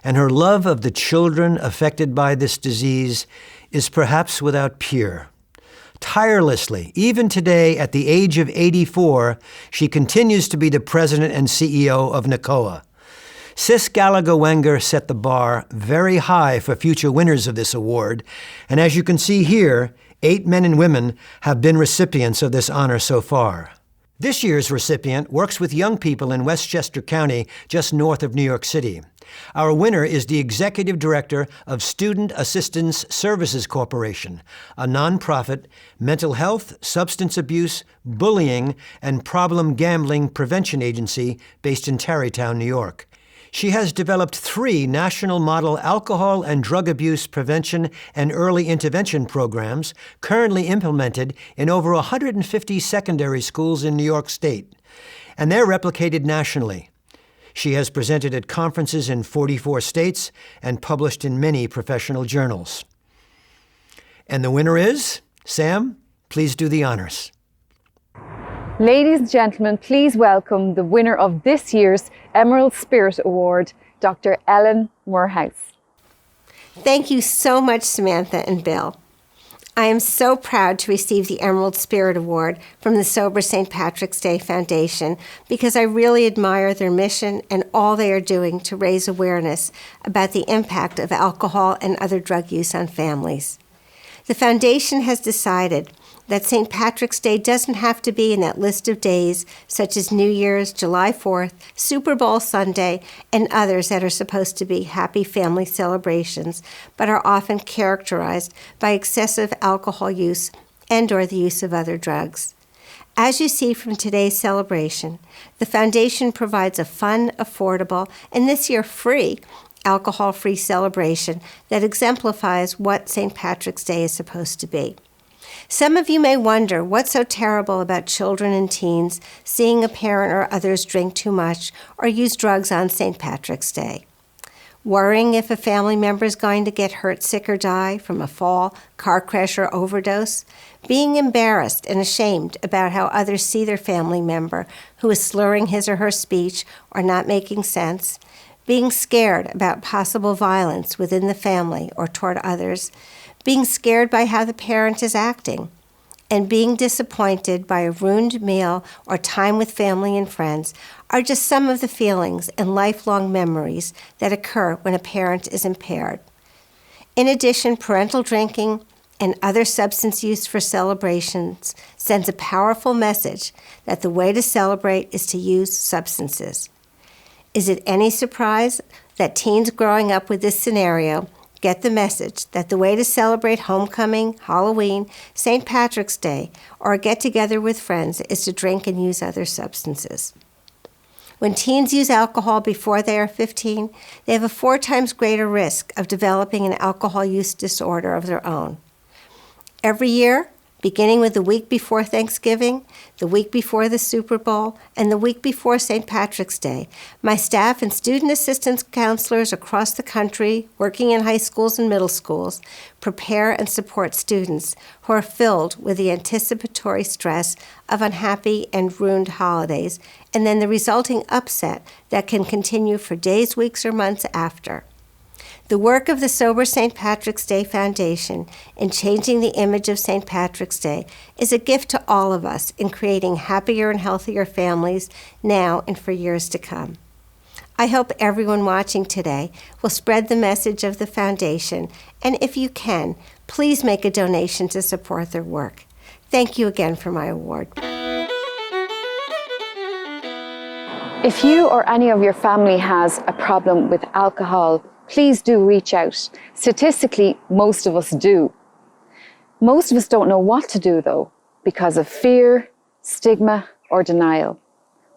And her love of the children affected by this disease is perhaps without peer. Tirelessly, even today at the age of 84, she continues to be the president and CEO of NACOA. Sis Gallagher Wenger set the bar very high for future winners of this award, and as you can see here, 8 men and women have been recipients of this honor so far. This year's recipient works with young people in Westchester County, just north of New York City. Our winner is the Executive Director of Student Assistance Services Corporation, a nonprofit mental health, substance abuse, bullying, and problem gambling prevention agency based in Tarrytown, New York. She has developed 3 national model alcohol and drug abuse prevention and early intervention programs currently implemented in over 150 secondary schools in New York State, and they're replicated nationally. She has presented at conferences in 44 states and published in many professional journals. And the winner is, Sam, please do the honors. Ladies and gentlemen, please welcome the winner of this year's Emerald Spirit Award, Dr. Ellen Moorhouse. Thank you so much, Samantha and Bill. I am so proud to receive the Emerald Spirit Award from the Sober St. Patrick's Day Foundation because I really admire their mission and all they are doing to raise awareness about the impact of alcohol and other drug use on families. The foundation has decided that St. Patrick's Day doesn't have to be in that list of days such as New Year's, July 4th, Super Bowl Sunday, and others that are supposed to be happy family celebrations, but are often characterized by excessive alcohol use and/or the use of other drugs. As you see from today's celebration, the foundation provides a fun, affordable, and this year free alcohol-free celebration that exemplifies what St. Patrick's Day is supposed to be. Some of you may wonder what's so terrible about children and teens seeing a parent or others drink too much or use drugs on St. Patrick's Day. Worrying if a family member is going to get hurt, sick, or die from a fall, car crash, or overdose. Being embarrassed and ashamed about how others see their family member who is slurring his or her speech or not making sense. Being scared about possible violence within the family or toward others. Being scared by how the parent is acting, and being disappointed by a ruined meal or time with family and friends are just some of the feelings and lifelong memories that occur when a parent is impaired. In addition, parental drinking and other substance use for celebrations sends a powerful message that the way to celebrate is to use substances. Is it any surprise that teens growing up with this scenario get the message that the way to celebrate homecoming, Halloween, St. Patrick's Day, or a get-together with friends is to drink and use other substances? When teens use alcohol before they are 15, they have a 4 times greater risk of developing an alcohol use disorder of their own. Every year, beginning with the week before Thanksgiving, the week before the Super Bowl, and the week before St. Patrick's Day. My staff and student assistance counselors across the country, working in high schools and middle schools, prepare and support students who are filled with the anticipatory stress of unhappy and ruined holidays, and then the resulting upset that can continue for days, weeks, or months after. The work of the Sober St. Patrick's Day Foundation in changing the image of St. Patrick's Day is a gift to all of us in creating happier and healthier families now and for years to come. I hope everyone watching today will spread the message of the foundation, and if you can, please make a donation to support their work. Thank you again for my award. If you or any of your family has a problem with alcohol, please do reach out. Statistically, most of us do. Most of us don't know what to do though, because of fear, stigma, or denial.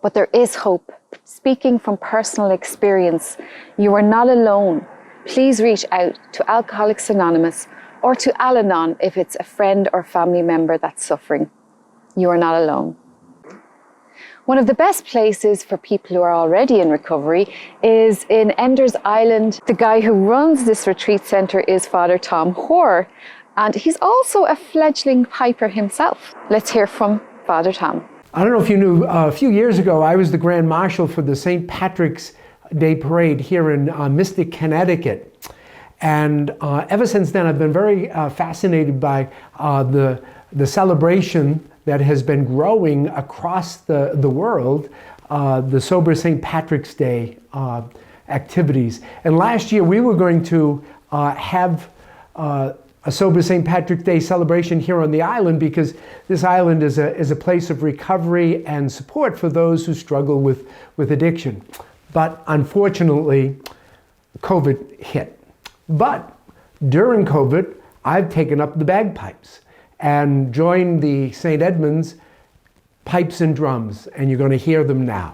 But there is hope. Speaking from personal experience, you are not alone. Please reach out to Alcoholics Anonymous or to Al-Anon if it's a friend or family member that's suffering. You are not alone. One of the best places for people who are already in recovery is in Enders Island. The guy who runs this retreat centre is Father Tom Hoare, and he's also a fledgling piper himself. Let's hear from Father Tom. I don't know if you knew, a few years ago, I was the Grand Marshal for the St. Patrick's Day Parade here in Mystic, Connecticut. And ever since then, I've been very fascinated by the celebration that has been growing across the world, the Sober St. Patrick's Day activities. And last year we were going to have a Sober St. Patrick's Day celebration here on the island, because this island is a place of recovery and support for those who struggle with addiction. But unfortunately, COVID hit. But during COVID, I've taken up the bagpipes and joined the St. Edmunds Pipes and Drums, and you're going to hear them now.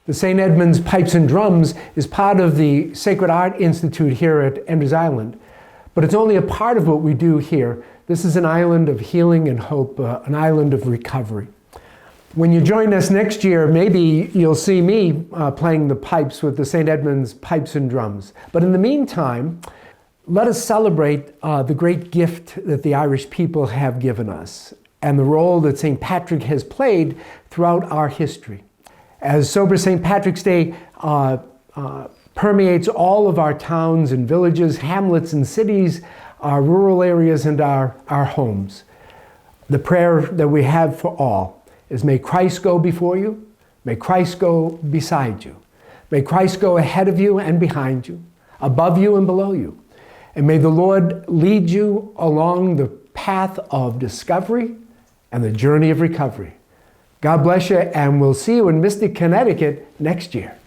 The St. Edmunds Pipes and Drums is part of the Sacred Art Institute here at Enders Island, but it's only a part of what we do here. This is an island of healing and hope, an island of recovery. When you join us next year, maybe you'll see me playing the pipes with the St. Edmunds Pipes and Drums. But in the meantime, let us celebrate the great gift that the Irish people have given us and the role that St. Patrick has played throughout our history. As Sober St. Patrick's Day permeates all of our towns and villages, hamlets and cities, our rural areas and our homes, the prayer that we have for all is, may Christ go before you, may Christ go beside you, may Christ go ahead of you and behind you, above you and below you, and may the Lord lead you along the path of discovery and the journey of recovery. God bless you, and we'll see you in Mystic, Connecticut next year.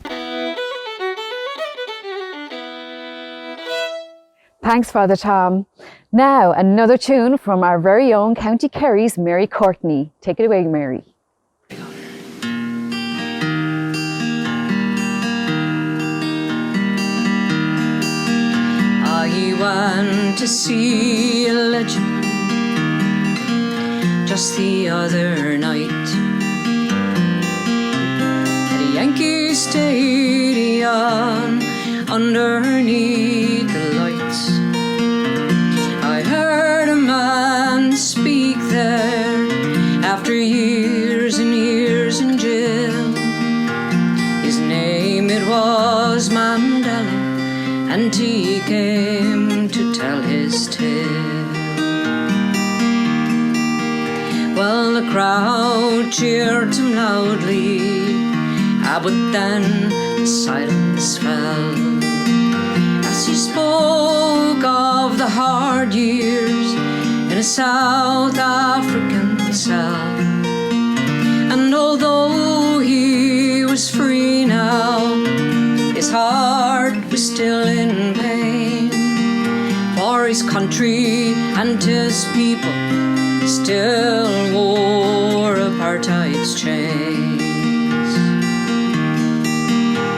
Thanks, Father Tom. Now, another tune from our very own County Kerry's Mary Courtney. Take it away, Mary. I went to see a legend just the other night. Yankees stadium underneath the lights. I heard a man speak there after years and years in jail. His name it was Mandela, and he came to tell his tale. Well, the crowd cheered him loudly, but then the silence fell as he spoke of the hard years in a South African cell. And although he was free now, his heart was still in pain, for his country and his people still wore apartheid's chains.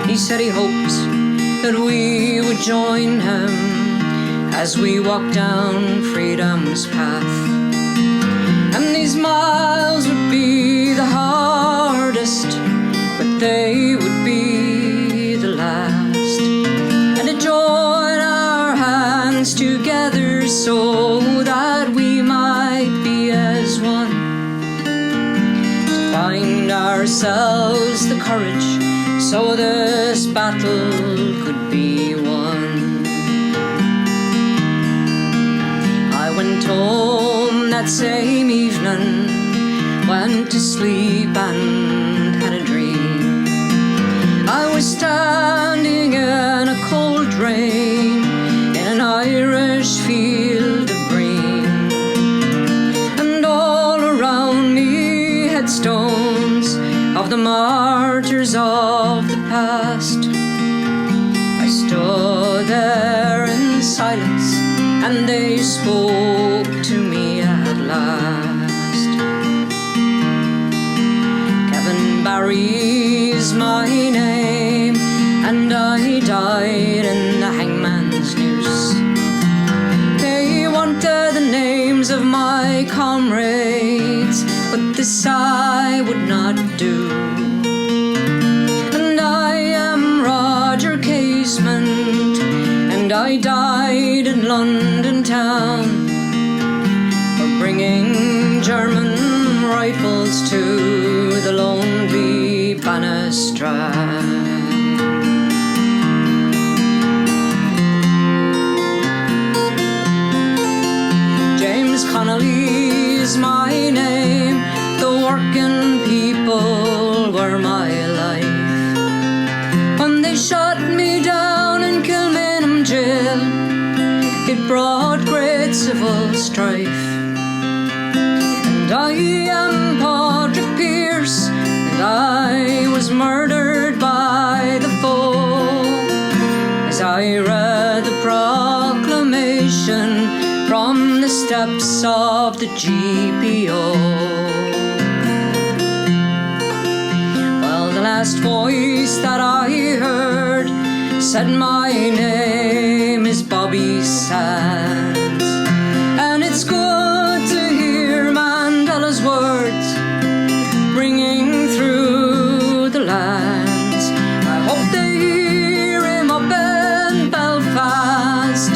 He said he hoped that we would join him as we walk down freedom's path, and these miles would be the hardest, but they would be the last, and to join our hands together so that we might be as one, to find ourselves the courage so this battle could be won. I went home that same evening, went to sleep and had a dream. I was standing in a cold rain in an Irish field of green, and all around me headstones of the martyrs of the past. I stood there in silence, and they spoke to me at last. Kevin Barry's my name, and I died in the hangman's noose. They wanted the names of my comrades, but this I would not do. And I am Roger Casement, and I died in London town for bringing German rifles to the lonely Bannistrand. James Connolly is my name, the working people were my life. When they shot me down in Kilmainham jail, it brought great civil strife. And I am Padraig Pearse, and I was murdered by the foe, as I read the proclamation from the steps of the GPO. Well, the last voice that I heard said my name is Bobby Sands, and it's good to hear Mandela's words ringing through the lands. I hope they hear him up in Belfast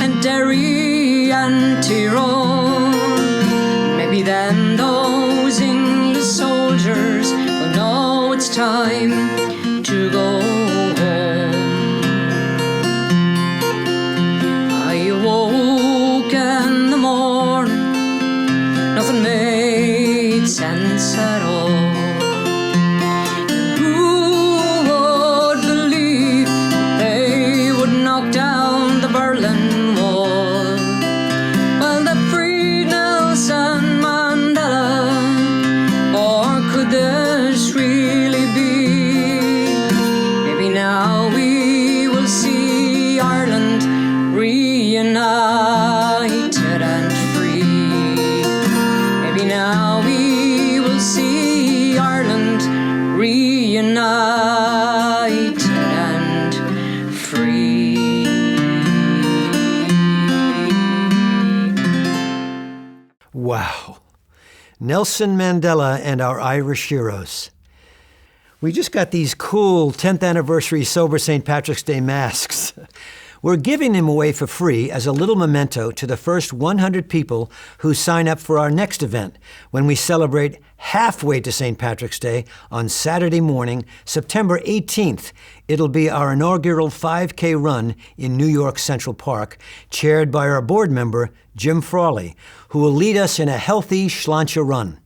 and Derry and Tyrone. Maybe then those English soldiers will know it's time to go home. I awoke in the morning, nothing made sense at all. Who would believe they would knock down the Berlin Wall? Well, they freed Nelson Mandela, or could this really be? Maybe now we will see Ireland reunited and free. Maybe now we will see Ireland reunited and free. Wow. Nelson Mandela and our Irish heroes. We just got these cool 10th anniversary sober St. Patrick's Day masks. We're giving them away for free as a little memento to the first 100 people who sign up for our next event when we celebrate halfway to St. Patrick's Day on Saturday morning, September 18th. It'll be our inaugural 5K run in New York Central Park, chaired by our board member, Jim Frawley, who will lead us in a healthy Schlancha run.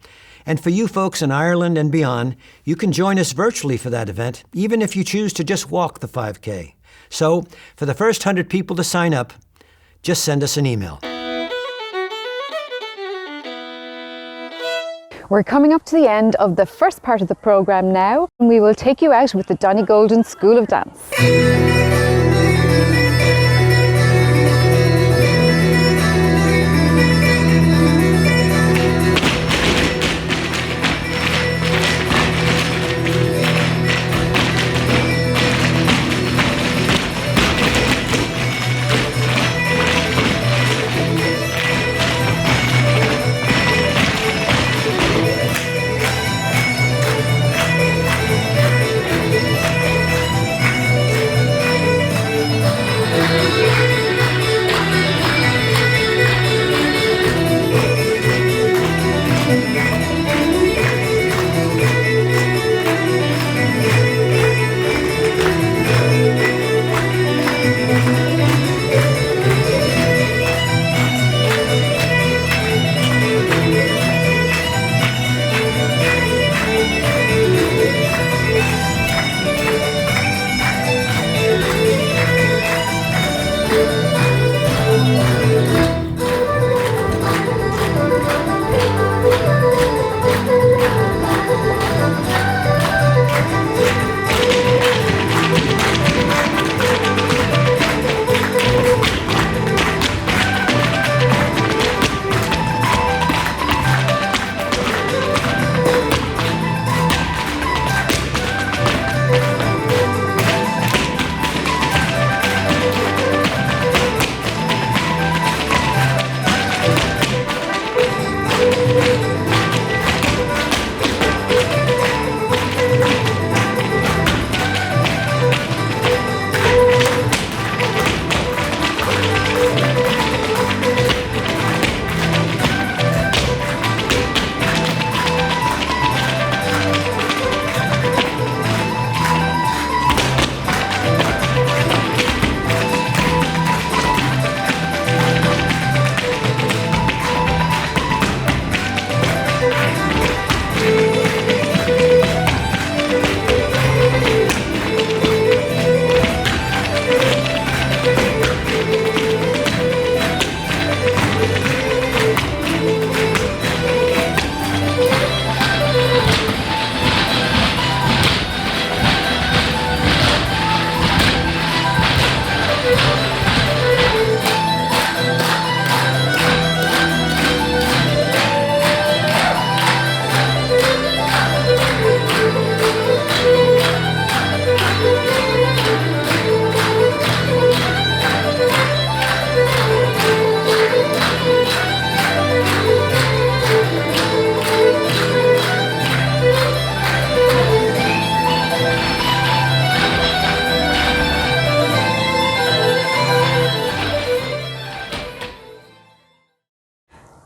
And for you folks in Ireland and beyond, you can join us virtually for that event, even if you choose to just walk the 5K. So, for the first 100 people to sign up, just send us an email. We're coming up to the end of the first part of the programme now, and we will take you out with the Donegolden School of Dance.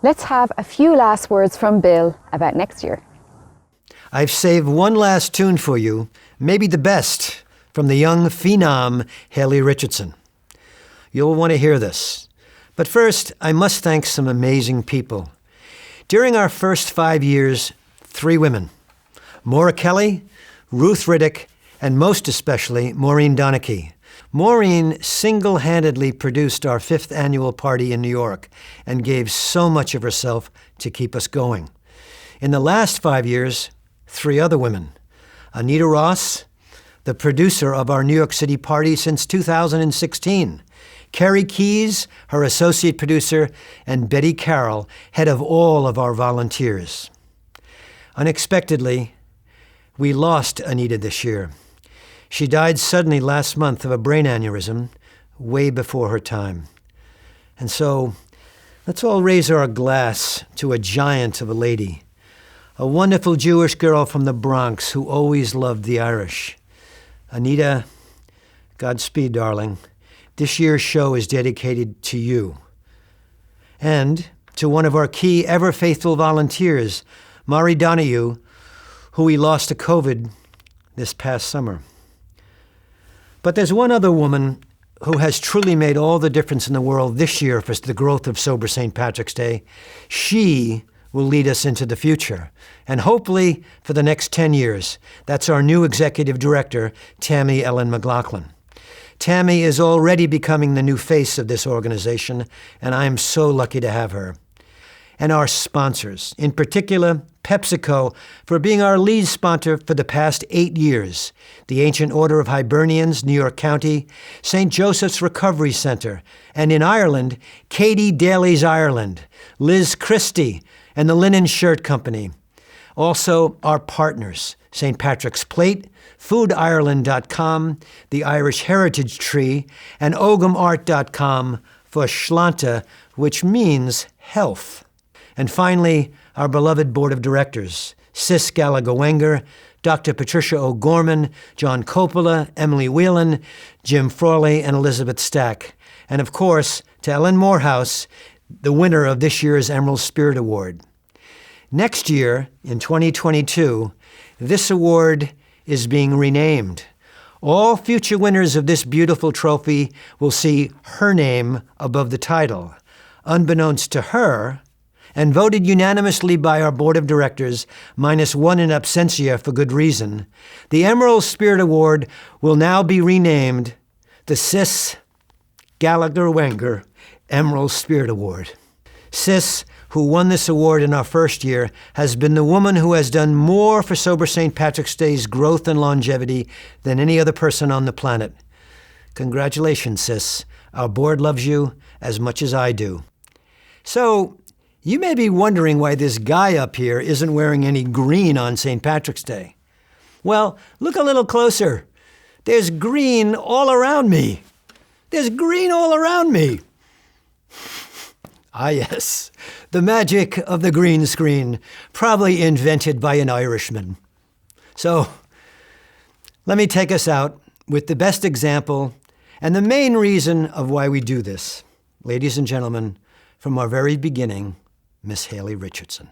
Let's have a few last words from Bill about next year. I've saved one last tune for you, maybe the best, from the young phenom Haley Richardson. You'll want to hear this. But first, I must thank some amazing people. During our first 5 years, 3 women, Maura Kelly, Ruth Riddick, and most especially Maureen Donachie. Maureen single-handedly produced our 5th annual party in New York and gave so much of herself to keep us going. In the last 5 years, 3 other women. Anita Ross, the producer of our New York City party since 2016. Carrie Keyes, her associate producer, and Betty Carroll, head of all of our volunteers. Unexpectedly, we lost Anita this year. She died suddenly last month of a brain aneurysm, way before her time. And so, let's all raise our glass to a giant of a lady, a wonderful Jewish girl from the Bronx who always loved the Irish. Anita, Godspeed, darling. This year's show is dedicated to you. And to one of our key, ever-faithful volunteers, Mari Donahue, who we lost to COVID this past summer. But there's one other woman who has truly made all the difference in the world this year for the growth of Sober St. Patrick's Day. She will lead us into the future, and hopefully for the next 10 years. That's our new executive director, Tammy Ellen McLaughlin. Tammy is already becoming the new face of this organization, and I am so lucky to have her. And our sponsors, in particular, PepsiCo, for being our lead sponsor for the past 8 years, the Ancient Order of Hibernians, New York County, St. Joseph's Recovery Center, and in Ireland, Katie Daly's Ireland, Liz Christie, and the Linen Shirt Company. Also, our partners, St. Patrick's Plate, FoodIreland.com, the Irish Heritage Tree, and OghamArt.com for Shlanta, which means health. And finally, our beloved board of directors, Sis Gallagher-Wenger, Dr. Patricia O'Gorman, John Coppola, Emily Whelan, Jim Frawley, and Elizabeth Stack. And of course, to Ellen Morehouse, the winner of this year's Emerald Spirit Award. Next year, in 2022, this award is being renamed. All future winners of this beautiful trophy will see her name above the title. Unbeknownst to her, and voted unanimously by our board of directors, -1 in absentia for good reason, the Emerald Spirit Award will now be renamed the Sis Gallagher-Wenger Emerald Spirit Award. Sis, who won this award in our first year, has been the woman who has done more for Sober St. Patrick's Day's growth and longevity than any other person on the planet. Congratulations, Sis. Our board loves you as much as I do. So, you may be wondering why this guy up here isn't wearing any green on St. Patrick's Day. Well, look a little closer. There's green all around me. There's green all around me. Ah, yes, the magic of the green screen, probably invented by an Irishman. So, let me take us out with the best example and the main reason of why we do this. Ladies and gentlemen, from our very beginning, Miss Haley Richardson.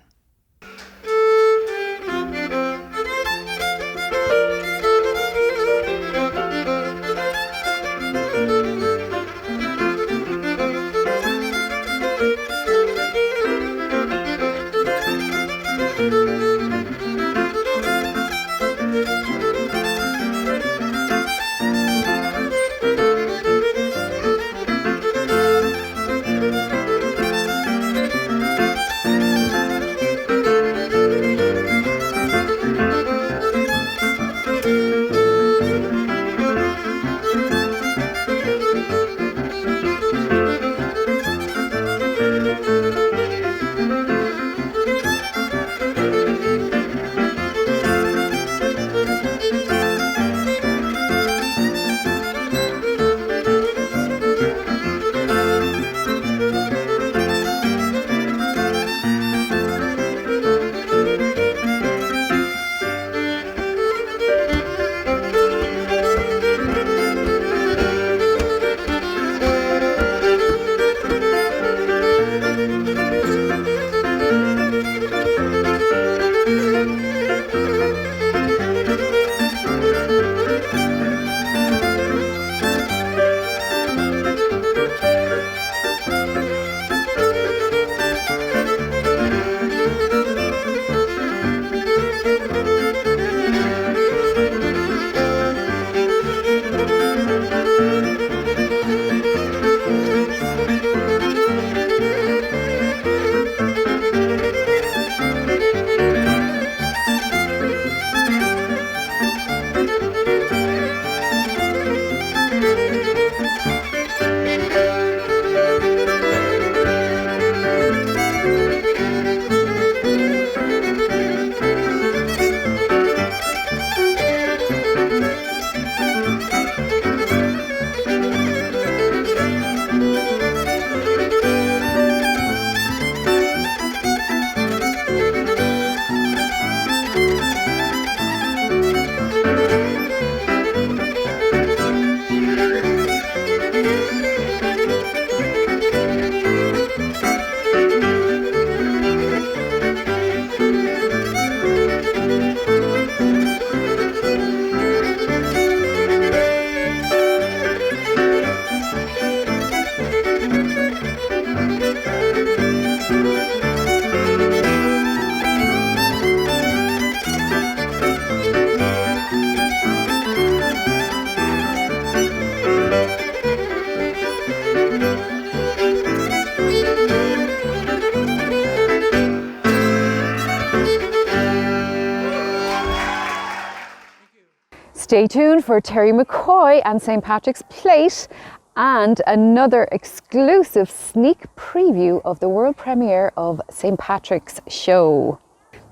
Stay tuned for Terry McCoy and St. Patrick's Plate and another exclusive sneak preview of the world premiere of St. Patrick's Show.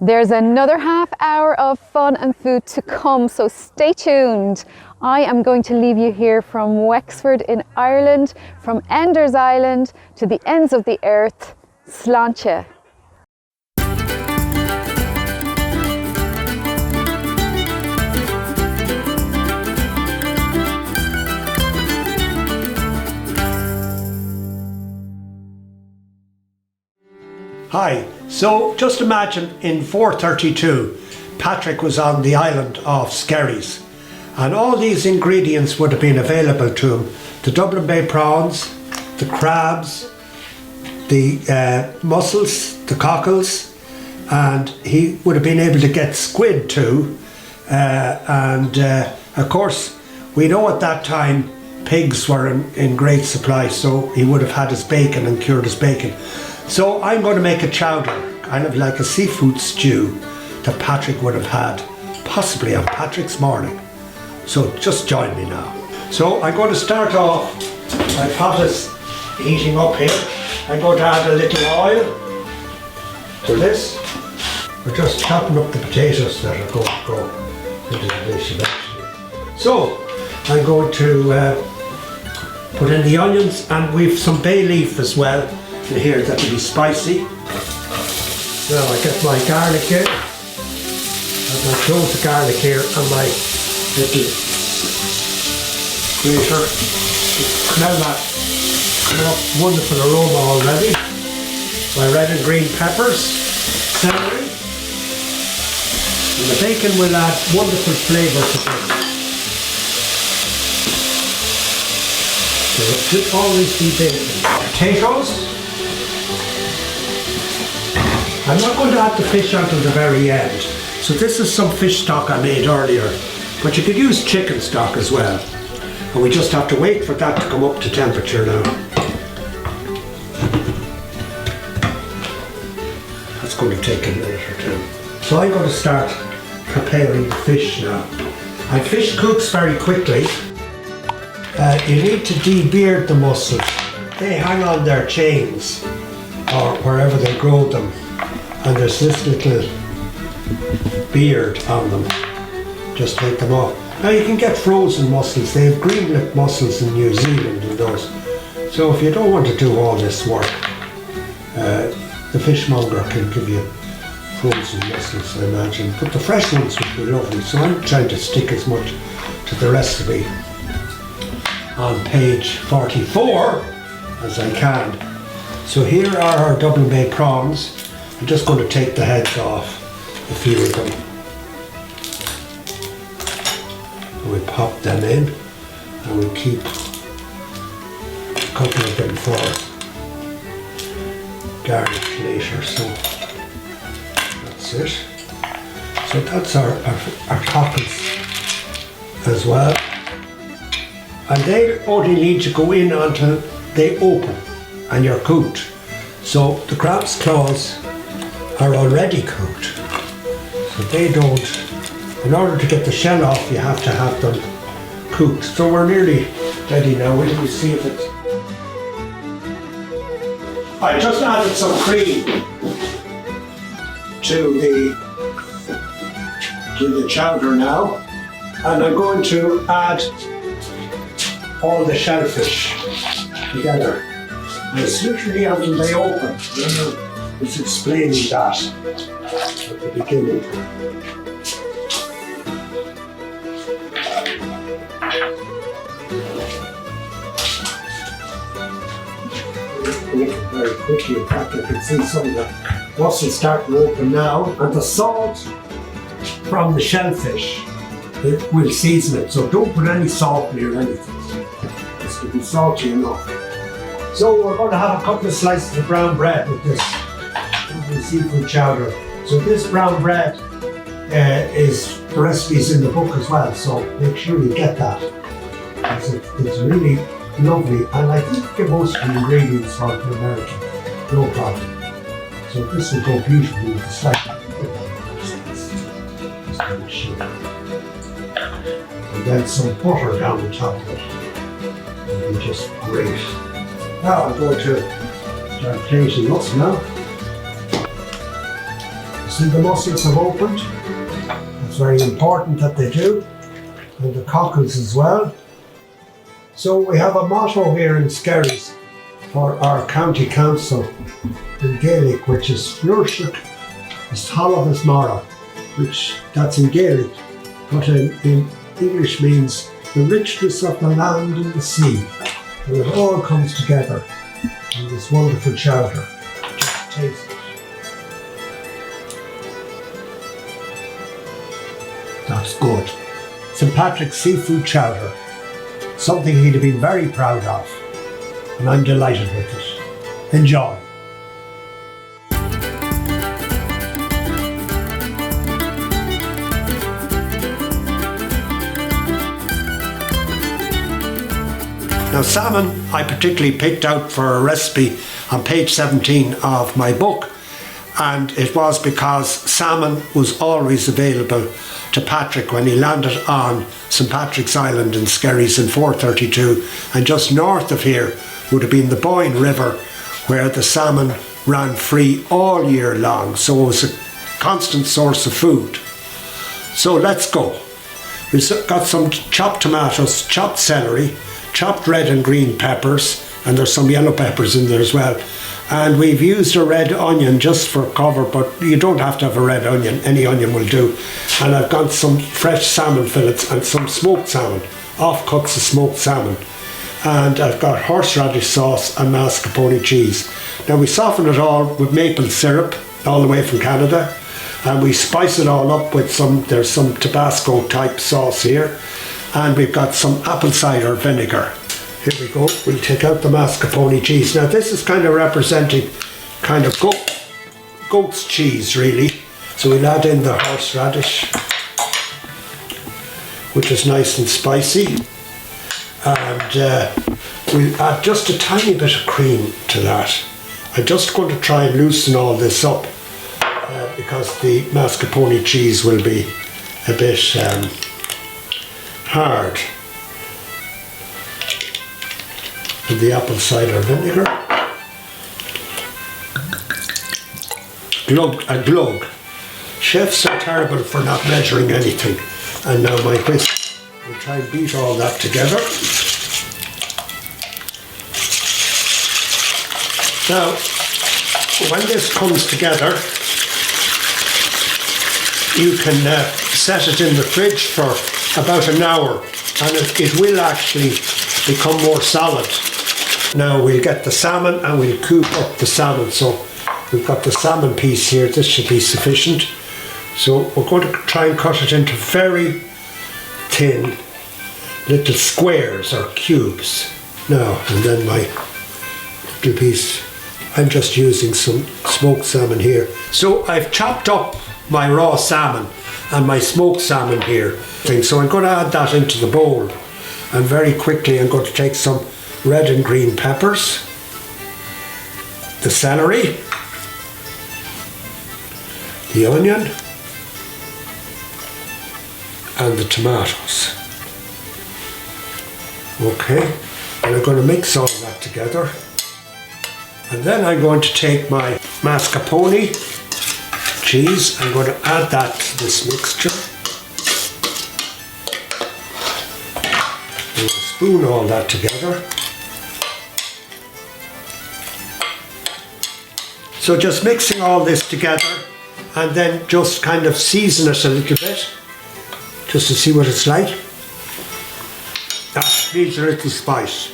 There's another half hour of fun and food to come, so stay tuned. I am going to leave you here from Wexford in Ireland, from Enders Island to the ends of the earth. Sláinte. Hi, so just imagine in 432 Patrick was on the island of Skerries and all these ingredients would have been available to him. The Dublin Bay prawns, the crabs, the mussels, the cockles, and he would have been able to get squid too. Of course we know at that time pigs were in great supply, so he would have had his bacon and cured his bacon. So I'm going to make a chowder, kind of like a seafood stew that Patrick would have had, possibly on Patrick's morning. So just join me now. So I'm going to start off, my pot is heating up here. I'm going to add a little oil to this. We're just chopping up the potatoes that are going to go into the dish eventually. So I'm going to put in the onions, and we've some bay leaf as well in here that will be spicy. Now I get my garlic here, and my cloves of garlic here, and my little grater. Smell that come up wonderful aroma already. My red and green peppers, celery, and the bacon will add wonderful flavour to this. So it should always be bacon. Potatoes. I'm not going to add the fish until the very end. So this is some fish stock I made earlier, but you could use chicken stock as well. And we just have to wait for that to come up to temperature now. That's going to take a minute or two. So I'm going to start preparing the fish now. And fish cooks very quickly. You need to de-beard the mussels. They hang on their chains or wherever they grow them. And there's this little beard on them. Just take them off. Now you can get frozen mussels. They have green lip mussels in New Zealand and those. So if you don't want to do all this work, the fishmonger can give you frozen mussels, I imagine. But the fresh ones would be lovely. So I'm trying to stick as much to the recipe on page 44 as I can. So here are our Dublin Bay prawns. I'm just going to take the heads off, a few of them. And we pop them in, and we keep a couple of them for garnish later. So that's it. So that's our cockles as well. And they only need to go in until they open and you're cooked. So the crab's claws are already cooked. So they don't, in order to get the shell off, you have to have them cooked. So we're nearly ready now. We'll see if it's... I just added some cream to the chowder now. And I'm going to add all the shellfish together. And it's literally until they open. It's explaining that at the beginning. Very quickly, in fact, I can see some of the mussels starting to open now, and the salt from the shellfish will season it. So don't put any salt near anything. This will be salty enough. So we're going to have a couple of slices of brown bread with this seafood chowder. So this brown bread is the recipes in the book as well, so make sure you get that. It's really lovely, and I think you get most of the ingredients from American, no problem. So this will go beautifully with the slice. and then some butter down the top of it. It'll be just great. Now I'm going to start plating us now. See, the mussels have opened. It's very important that they do, and the cockles as well. So we have a motto here in Skerries for our county council in Gaelic, which is Flúirseach is Talamh Mara, which that's in Gaelic, but in English means the richness of the land and the sea. And it all comes together in this wonderful chowder. Just taste it. That's good. St. Patrick's seafood chowder. Something he'd have been very proud of. And I'm delighted with it. Enjoy. Now salmon I particularly picked out for a recipe on page 17 of my book, and it was because salmon was always available to Patrick when he landed on St. Patrick's Island in Skerries in 432, and just north of here would have been the Boyne River, where the salmon ran free all year long, so it was a constant source of food. So let's go. We've got some chopped tomatoes, chopped celery, chopped red and green peppers, and there's some yellow peppers in there as well. And we've used a red onion just for cover, but you don't have to have a red onion, any onion will do. And I've got some fresh salmon fillets and some smoked salmon, offcuts of smoked salmon. And I've got horseradish sauce and mascarpone cheese. Now we soften it all with maple syrup, all the way from Canada. And we spice it all up with there's some Tabasco type sauce here. And we've got some apple cider vinegar. Here we go, we'll take out the mascarpone cheese. Now this is kind of representing kind of goat's cheese really. So we'll add in the horseradish, which is nice and spicy. And we'll add just a tiny bit of cream to that. I'm just going to try and loosen all this up because the mascarpone cheese will be a bit hard. And the apple cider vinegar. A glug. Chefs are terrible for not measuring anything. And now my whisk. We'll try and beat all that together. Now, when this comes together, you can set it in the fridge for about an hour, and it will actually become more solid. Now we'll get the salmon and we'll cook up the salmon. So we've got the salmon piece here, this should be sufficient. So we're going to try and cut it into very thin little squares or cubes. Now, and then my little piece, I'm just using some smoked salmon here. So I've chopped up my raw salmon and my smoked salmon here. So I'm going to add that into the bowl. And very quickly I'm going to take some red and green peppers, the celery, the onion, and the tomatoes. Okay, and I'm going to mix all that together. And then I'm going to take my mascarpone cheese. I'm going to add that to this mixture. And spoon all that together. So just mixing all this together and then just kind of season it a little bit just to see what it's like. That needs a little spice.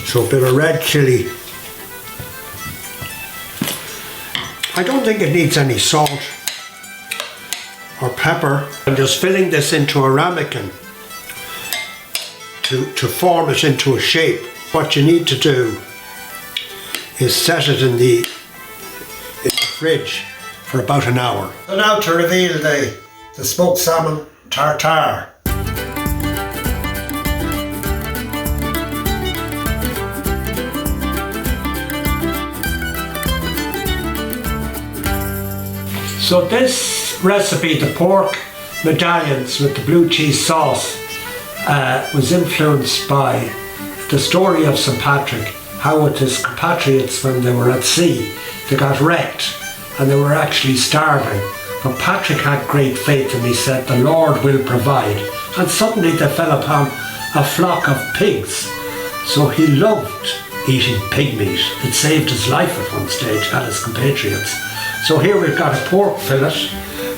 So a bit of red chilli. I don't think it needs any salt or pepper. I'm just filling this into a ramekin to form it into a shape. What you need to do is set it in the fridge for about an hour. So now to reveal the smoked salmon tartare. So this recipe, the pork medallions with the blue cheese sauce was influenced by the story of St. Patrick, how with his compatriots when they were at sea, they got wrecked and they were actually starving. But Patrick had great faith and he said, the Lord will provide. And suddenly they fell upon a flock of pigs. So he loved eating pig meat. It saved his life at one stage and his compatriots. So here we've got a pork fillet,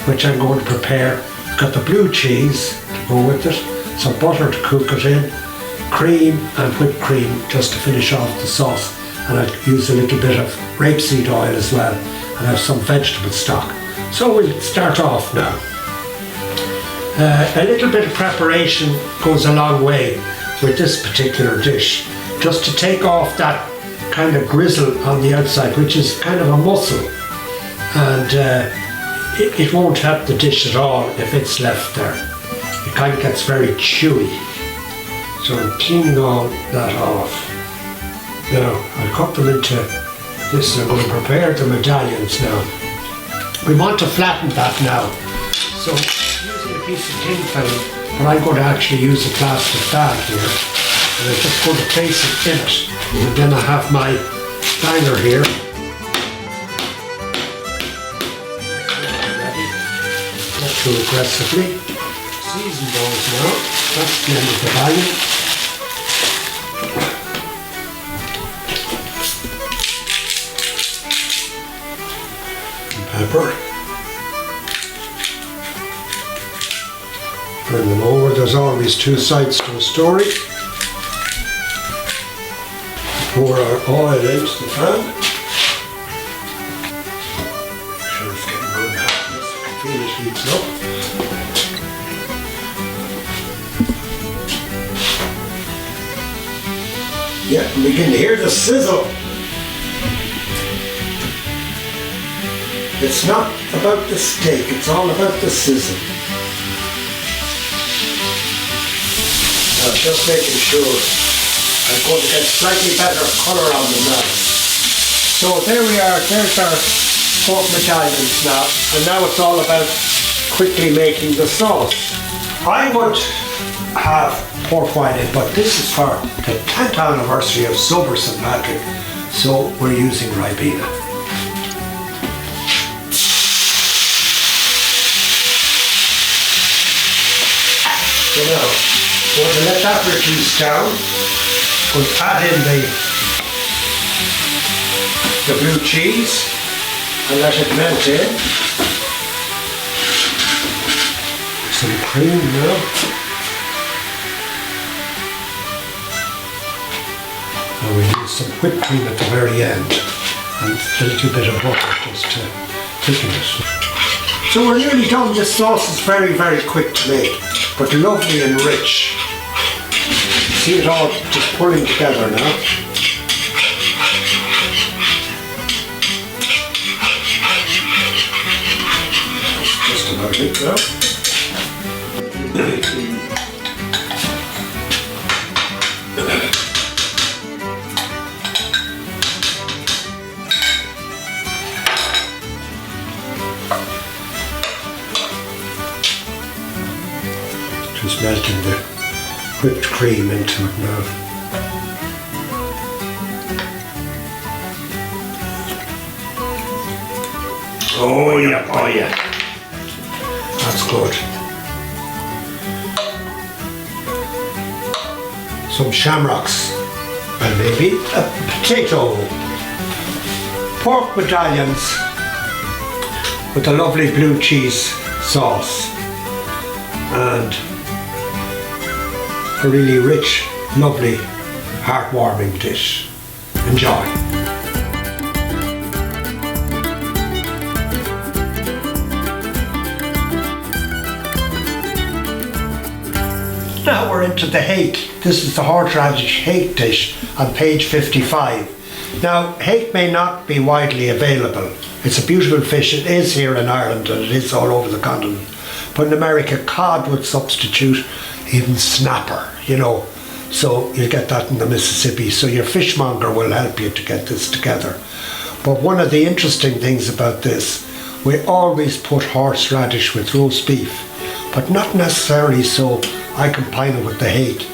which I'm going to prepare. We've got the blue cheese to go with it, some butter to cook it in, cream and whipped cream just to finish off the sauce. And I'll use a little bit of rapeseed oil as well, and have some vegetable stock. So we'll start off now. A little bit of preparation goes a long way with this particular dish, just to take off that kind of grizzle on the outside, which is kind of a muscle, and it won't help the dish at all if it's left there. It kind of gets very chewy. So I'm cleaning all that off. Now I'll cut them into this. I'm going to prepare the medallions now. We want to flatten that now. So using a piece of tin film, but I'm going to actually use a plastic bag here. And I'm just going to place it in it. And then I have my banger here. Ready. Not too aggressively. Season those now. That's the end of the value. Pepper. Bring them over. There's always two sides to a story. Pour our oil into the pan. Sure it's getting good now. I can feel it heats up. Yeah, and we can hear the sizzle. It's not about the steak, it's all about the sizzle. Now just making sure I'm going to get slightly better colour on them now. So there we are, there's our pork medallions now, and now it's all about quickly making the sauce. I would have pork wine in, but this is for the 10th anniversary of Sober St. Patrick, so we're using Ribena. So now, we're going to let that reduce down. We'll add in the blue cheese and let it melt in. Some cream now. Now we'll use some whipped cream at the very end and a little bit of butter just to thicken it. So we're nearly done. This sauce is very, very quick to make, but lovely and rich. See it all just pulling together now. That's just about it now. Just melting the whipped cream into it now. Oh yeah, oh yeah. That's good. Some shamrocks and maybe a potato. Pork medallions with a lovely blue cheese sauce and a really rich, lovely, heartwarming dish. Enjoy. Now we're into the hake. This is the horseradish hake dish on page 55. Now, hake may not be widely available. It's a beautiful fish. It is here in Ireland and it is all over the continent. But in America, cod would substitute, even snapper, you know. So you get that in the Mississippi. So your fishmonger will help you to get this together. But one of the interesting things about this, we always put horseradish with roast beef. but not necessarily so I combine it with the hake.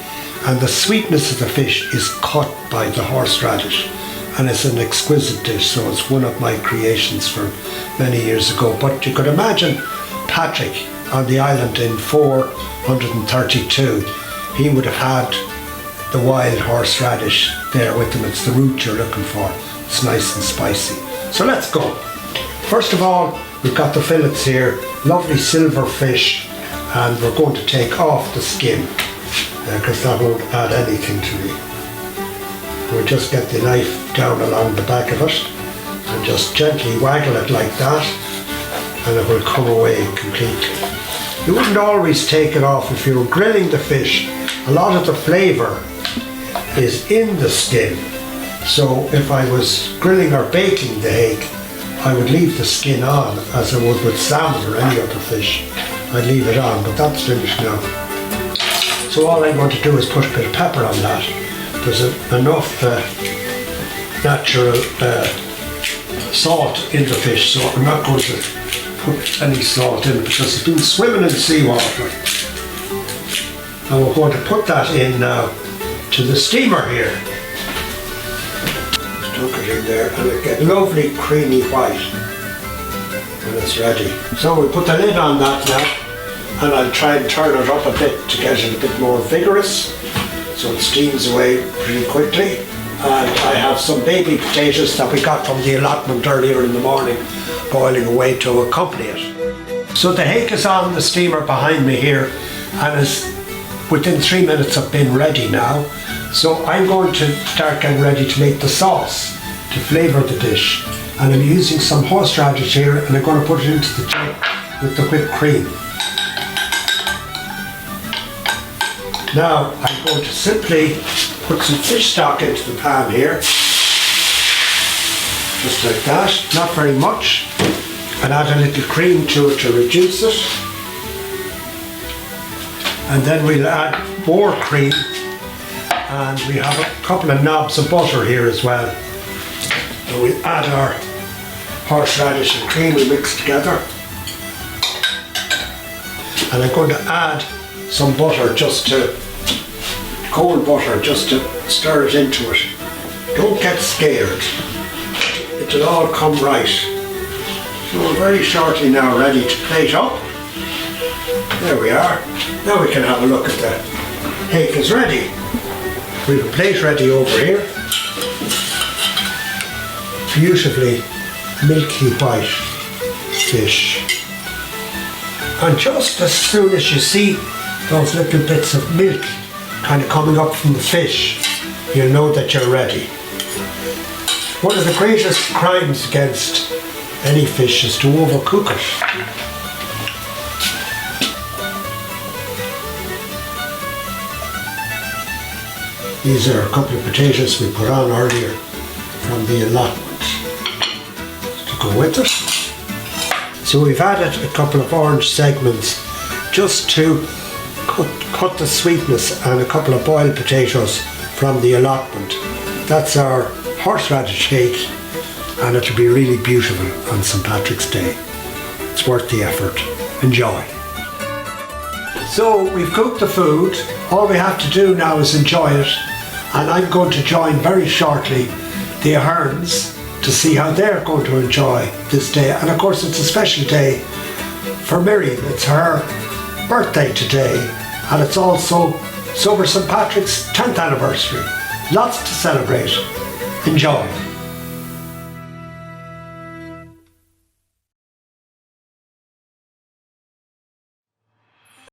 And the sweetness of the fish is cut by the horseradish, and it's an exquisite dish, so it's one of my creations from many years ago. But you could imagine Patrick on the island in 432, he would have had the wild horseradish there with him. It's the root you're looking for. It's nice and spicy. So let's go. First of all, we've got the fillets here, lovely silver fish, and we're going to take off the skin because that won't add anything to me. We'll just get the knife down along the back of it and just gently waggle it like that, and it will come away completely. You wouldn't always take it off if you were grilling the fish. A lot of the flavour is in the skin, so if I was grilling or baking the hake, I would leave the skin on as I would with salmon or any other fish. I'd leave it on, but that's finished now. So all I'm going to do is put a bit of pepper on that. There's enough natural salt in the fish, so I'm not going to put any salt in because it's been swimming in seawater. And we're going to put that in now to the steamer here. Stuck it in there and it gets lovely creamy white when it's ready. So we put the lid on that now, and I'll try and turn it up a bit to get it a bit more vigorous so it steams away pretty quickly. And I have some baby potatoes that we got from the allotment earlier in the morning boiling away to accompany it. So the hake is on the steamer behind me here and is within 3 minutes of being ready now. So I'm going to start getting ready to make the sauce to flavour the dish. And I'm using some horseradish here and I'm going to put it into the jug with the whipped cream. Now I'm going to simply put some fish stock into the pan here, just like that, not very much, and add a little cream to it to reduce it. And then we'll add more cream, and we have a couple of knobs of butter here as well. And we'll add our horseradish and cream we mix together. And I'm going to add some butter, cold butter, just to stir it into it. Don't get scared. It'll all come right. So we're very shortly now ready to plate up. There we are. Now we can have a look at the hake is ready. We have a plate ready over here. Beautifully milky white fish. And just as soon as you see those little bits of milk kind of coming up from the fish, you'll know that you're ready. One of the greatest crimes against any fish is to overcook it. These are a couple of potatoes we put on earlier from the allotment to go with it. So we've added a couple of orange segments just to cut the sweetness, and a couple of boiled potatoes from the allotment. That's our horseradish hake, and it'll be really beautiful on St. Patrick's Day. It's worth the effort. Enjoy. So we've cooked the food. All we have to do now is enjoy it, and I'm going to join very shortly the Ahern's to see how they're going to enjoy this day. And of course it's a special day for Miriam. It's her birthday today, and it's also Sober St. Patrick's 10th anniversary. Lots to celebrate. Enjoy.